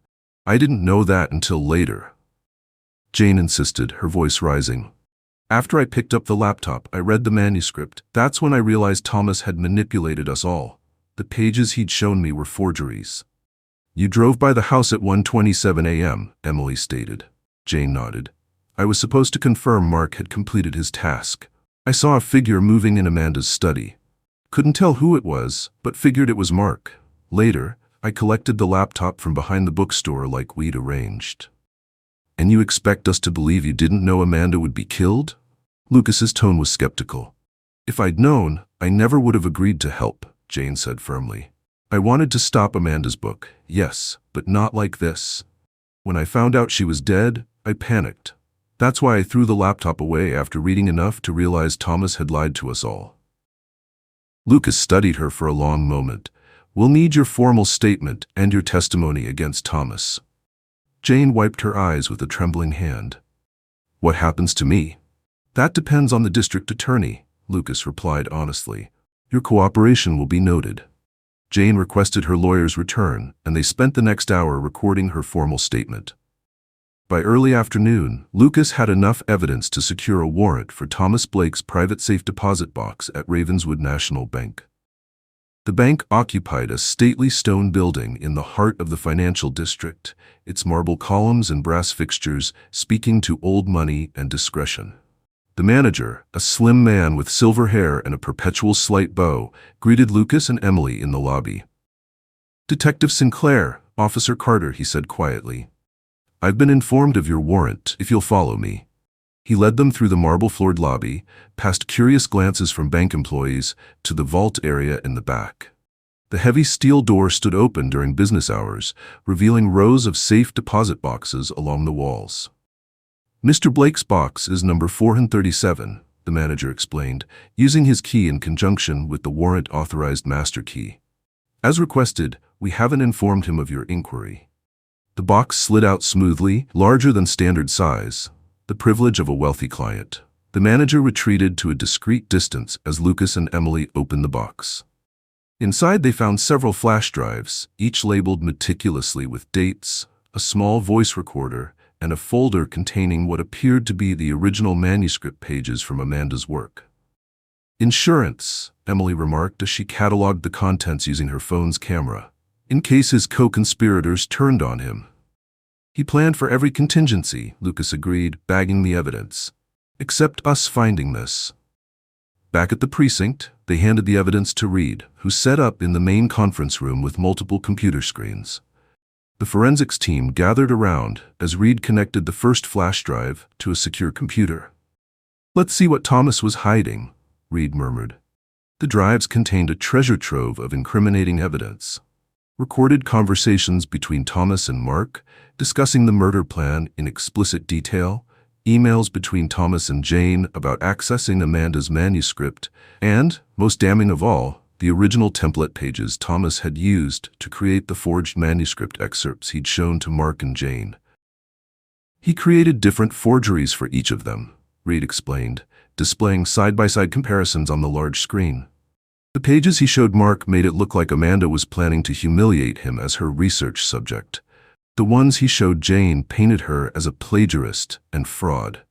I didn't know that until later. Jane insisted, her voice rising. After I picked up the laptop, I read the manuscript. That's when I realized Thomas had manipulated us all. The pages he'd shown me were forgeries. You drove by the house at 1:27 a.m., Emily stated. Jane nodded. I was supposed to confirm Mark had completed his task. I saw a figure moving in Amanda's study. Couldn't tell who it was, but figured it was Mark. Later, I collected the laptop from behind the bookstore like we'd arranged. And you expect us to believe you didn't know Amanda would be killed? Lucas's tone was skeptical. If I'd known, I never would have agreed to help, Jane said firmly. I wanted to stop Amanda's book, yes, but not like this. When I found out she was dead, I panicked. That's why I threw the laptop away after reading enough to realize Thomas had lied to us all. Lucas studied her for a long moment. We'll need your formal statement and your testimony against Thomas. Jane wiped her eyes with a trembling hand. What happens to me? That depends on the district attorney, Lucas replied honestly. Your cooperation will be noted. Jane requested her lawyer's return, and they spent the next hour recording her formal statement. By early afternoon, Lucas had enough evidence to secure a warrant for Thomas Blake's private safe deposit box at Ravenswood National Bank. The bank occupied a stately stone building in the heart of the financial district, its marble columns and brass fixtures speaking to old money and discretion. The manager, a slim man with silver hair and a perpetual slight bow, greeted Lucas and Emily in the lobby. Detective Sinclair, Officer Carter, he said quietly. I've been informed of your warrant, if you'll follow me. He led them through the marble-floored lobby, past curious glances from bank employees, to the vault area in the back. The heavy steel door stood open during business hours, revealing rows of safe deposit boxes along the walls. Mr. Blake's box is number 437, the manager explained, using his key in conjunction with the warrant-authorized master key. As requested, we haven't informed him of your inquiry. The box slid out smoothly, larger than standard size, the privilege of a wealthy client. The manager retreated to a discreet distance as Lucas and Emily opened the box. Inside they found several flash drives, each labeled meticulously with dates, a small voice recorder, and a folder containing what appeared to be the original manuscript pages from Amanda's work. Insurance, Emily remarked as she cataloged the contents using her phone's camera, in case his co-conspirators turned on him. He planned for every contingency, Lucas agreed, bagging the evidence. Except us finding this. Back at the precinct, they handed the evidence to Reed, who set up in the main conference room with multiple computer screens. The forensics team gathered around as Reed connected the first flash drive to a secure computer. Let's see what Thomas was hiding, Reed murmured. The drives contained a treasure trove of incriminating evidence. Recorded conversations between Thomas and Mark, discussing the murder plan in explicit detail, emails between Thomas and Jane about accessing Amanda's manuscript, and, most damning of all, the original template pages Thomas had used to create the forged manuscript excerpts he'd shown to Mark and Jane. He created different forgeries for each of them, Reed explained, displaying side-by-side comparisons on the large screen. The pages he showed Mark made it look like Amanda was planning to humiliate him as her research subject. The ones he showed Jane painted her as a plagiarist and fraud.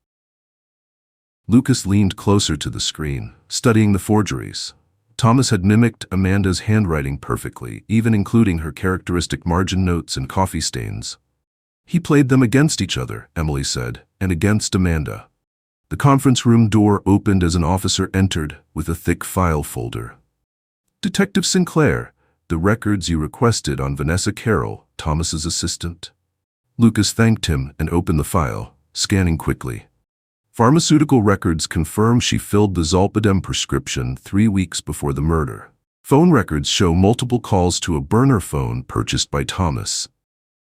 Lucas leaned closer to the screen, studying the forgeries. Thomas had mimicked Amanda's handwriting perfectly, even including her characteristic margin notes and coffee stains. He played them against each other, Emily said, and against Amanda. The conference room door opened as an officer entered with a thick file folder. Detective Sinclair, the records you requested on Vanessa Carroll, Thomas's assistant. Lucas thanked him and opened the file, scanning quickly. Pharmaceutical records confirm she filled the Zolpidem prescription 3 weeks before the murder. Phone records show multiple calls to a burner phone purchased by Thomas.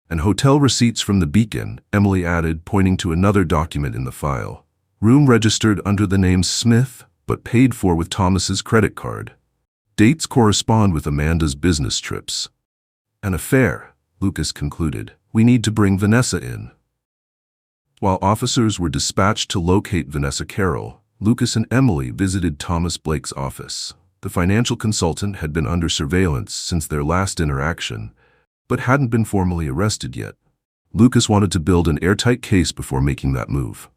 And hotel receipts from the Beacon, Emily added, pointing to another document in the file. Room registered under the name Smith, but paid for with Thomas's credit card. Dates correspond with Amanda's business trips. An affair, Lucas concluded. We need to bring Vanessa in. While officers were dispatched to locate Vanessa Carroll, Lucas and Emily visited Thomas Blake's office. The financial consultant had been under surveillance since their last interaction, but hadn't been formally arrested yet. Lucas wanted to build an airtight case before making that move.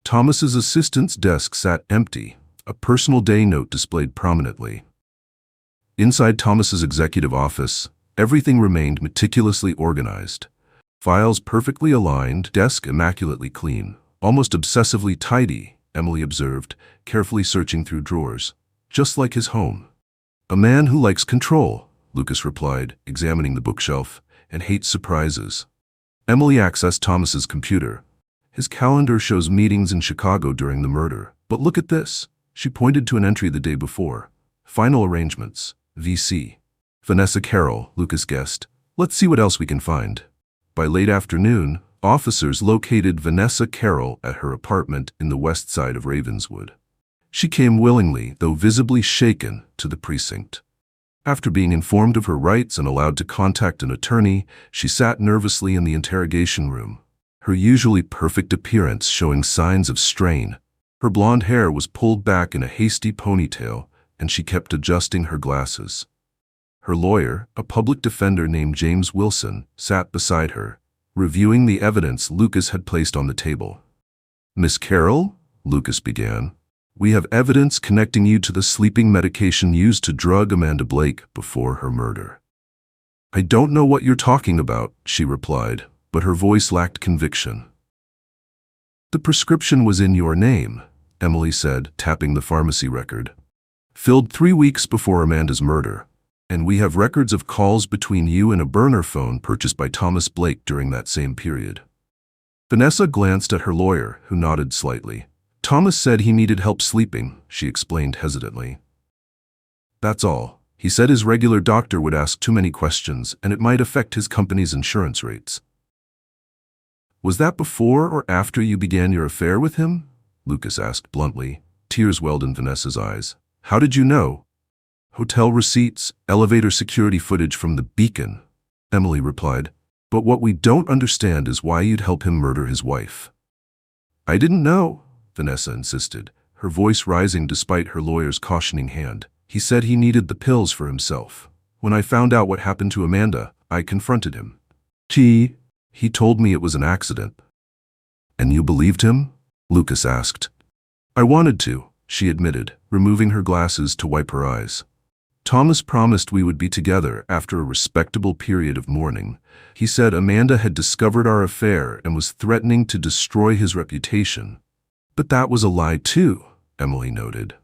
Thomas's assistant's desk sat empty, a personal day note displayed prominently. Inside Thomas's executive office, everything remained meticulously organized. Files perfectly aligned, desk immaculately clean, almost obsessively tidy, Emily observed, carefully searching through drawers. Just like his home. A man who likes control, Lucas replied, examining the bookshelf, and hates surprises. Emily accessed Thomas's computer. His calendar shows meetings in Chicago during the murder. But look at this. She pointed to an entry the day before. Final arrangements, VC. Vanessa Carroll, Lucas guessed. Let's see what else we can find. By late afternoon, officers located Vanessa Carroll at her apartment in the west side of Ravenswood. She came willingly, though visibly shaken, to the precinct. After being informed of her rights and allowed to contact an attorney, she sat nervously in the interrogation room, her usually perfect appearance showing signs of strain. Her blonde hair was pulled back in a hasty ponytail, and she kept adjusting her glasses. Her lawyer, a public defender named James Wilson, sat beside her, reviewing the evidence Lucas had placed on the table. "Miss Carroll," Lucas began, "we have evidence connecting you to the sleeping medication used to drug Amanda Blake before her murder." "I don't know what you're talking about," she replied, but her voice lacked conviction. "The prescription was in your name," Emily said, tapping the pharmacy record. "Filled 3 weeks before Amanda's murder, and we have records of calls between you and a burner phone purchased by Thomas Blake during that same period." Vanessa glanced at her lawyer, who nodded slightly. "Thomas said he needed help sleeping," she explained hesitantly. "That's all. He said his regular doctor would ask too many questions and it might affect his company's insurance rates." "Was that before or after you began your affair with him?" Lucas asked bluntly. Tears welled in Vanessa's eyes. "How did you know?" "Hotel receipts, elevator security footage from the Beacon," Emily replied. "But what we don't understand is why you'd help him murder his wife." "I didn't know," Vanessa insisted, her voice rising despite her lawyer's cautioning hand. "He said he needed the pills for himself. When I found out what happened to Amanda, I confronted him. He told me it was an accident." "And you believed him?" Lucas asked. "I wanted to," she admitted, removing her glasses to wipe her eyes. "Thomas promised we would be together after a respectable period of mourning. He said Amanda had discovered our affair and was threatening to destroy his reputation. But that was a lie too," Emily noted.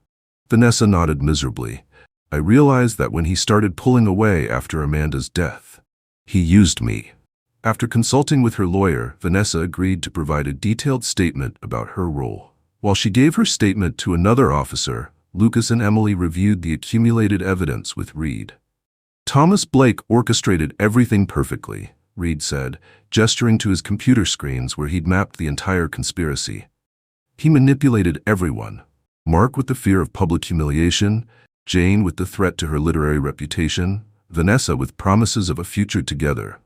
Vanessa nodded miserably. "I realized that when he started pulling away after Amanda's death. He used me." After consulting with her lawyer, Vanessa agreed to provide a detailed statement about her role. While she gave her statement to another officer, Lucas and Emily reviewed the accumulated evidence with Reed. "Thomas Blake orchestrated everything perfectly," Reed said, gesturing to his computer screens where he'd mapped the entire conspiracy. "He manipulated everyone. Mark with the fear of public humiliation, Jane with the threat to her literary reputation, Vanessa with promises of a future together."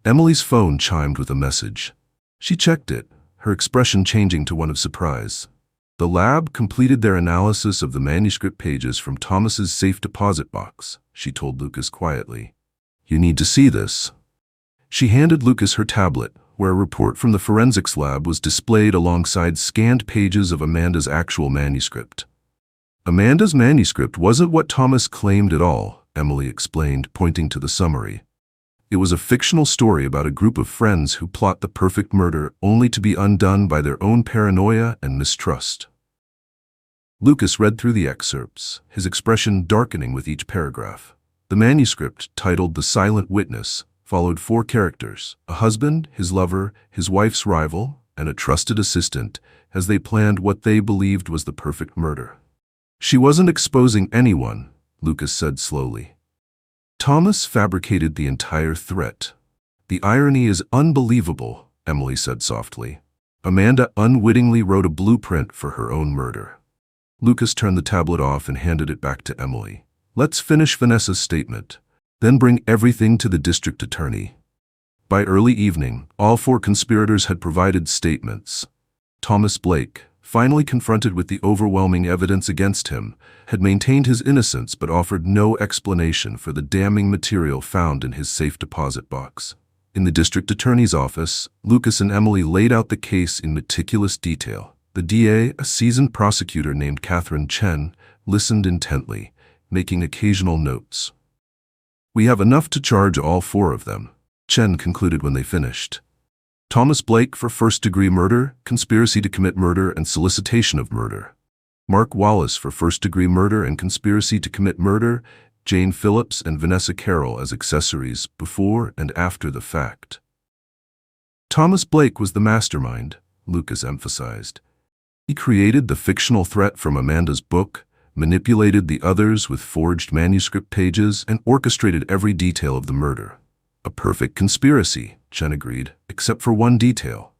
Emily's phone chimed with a message. She checked it, her expression changing to one of surprise. The lab completed their analysis of the manuscript pages from Thomas's safe deposit box, she told Lucas quietly. "You need to see this." She handed Lucas her tablet, where a report from the forensics lab was displayed alongside scanned pages of Amanda's actual manuscript. "Amanda's manuscript wasn't what Thomas claimed at all," Emily explained, pointing to the summary. "It was a fictional story about a group of friends who plot the perfect murder only to be undone by their own paranoia and mistrust." Lucas read through the excerpts, his expression darkening with each paragraph. The manuscript, titled The Silent Witness, followed 4 characters, a husband, his lover, his wife's rival, and a trusted assistant, as they planned what they believed was the perfect murder. "She wasn't exposing anyone," Lucas said slowly. "Thomas fabricated the entire threat. The irony is unbelievable," Emily said softly. "Amanda unwittingly wrote a blueprint for her own murder." Lucas turned the tablet off and handed it back to Emily. "Let's finish Vanessa's statement, then bring everything to the district attorney." By early evening, all 4 conspirators had provided statements. Thomas Blake, finally confronted with the overwhelming evidence against him, had maintained his innocence but offered no explanation for the damning material found in his safe deposit box. In the district attorney's office, Lucas and Emily laid out the case in meticulous detail. The DA, a seasoned prosecutor named Catherine Chen, listened intently, making occasional notes. "We have enough to charge all four of them," Chen concluded when they finished. "Thomas Blake for first-degree murder, conspiracy to commit murder, and solicitation of murder. Mark Wallace for first-degree murder and conspiracy to commit murder, Jane Phillips and Vanessa Carroll as accessories before and after the fact." Thomas Blake was the mastermind, Lucas emphasized. He created the fictional threat from Amanda's book, manipulated the others with forged manuscript pages, and orchestrated every detail of the murder. "A perfect conspiracy," Chen agreed, "except for one detail."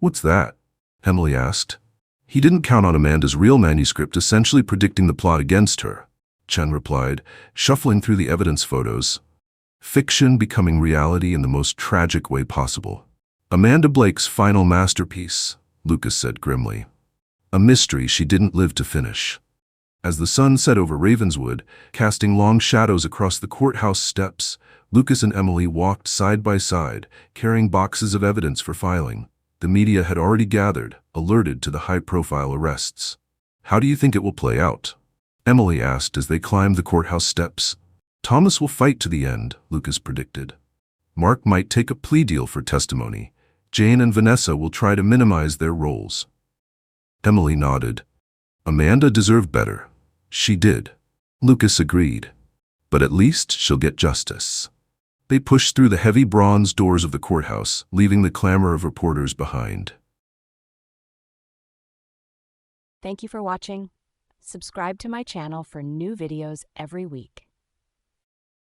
"What's that?" Emily asked. "He didn't count on Amanda's real manuscript essentially predicting the plot against her," Chen replied, shuffling through the evidence photos. "Fiction becoming reality in the most tragic way possible. Amanda Blake's final masterpiece," Lucas said grimly. "A mystery she didn't live to finish." As the sun set over Ravenswood, casting long shadows across the courthouse steps, Lucas and Emily walked side by side, carrying boxes of evidence for filing. The media had already gathered, alerted to the high-profile arrests. "How do you think it will play out?" Emily asked as they climbed the courthouse steps. "Thomas will fight to the end," Lucas predicted. "Mark might take a plea deal for testimony. Jane and Vanessa will try to minimize their roles." Emily nodded. "Amanda deserved better." "She did," Lucas agreed. "But at least she'll get justice." They pushed through the heavy bronze doors of the courthouse, leaving the clamor of reporters behind. Thank you for watching. Subscribe to my channel for new videos every week.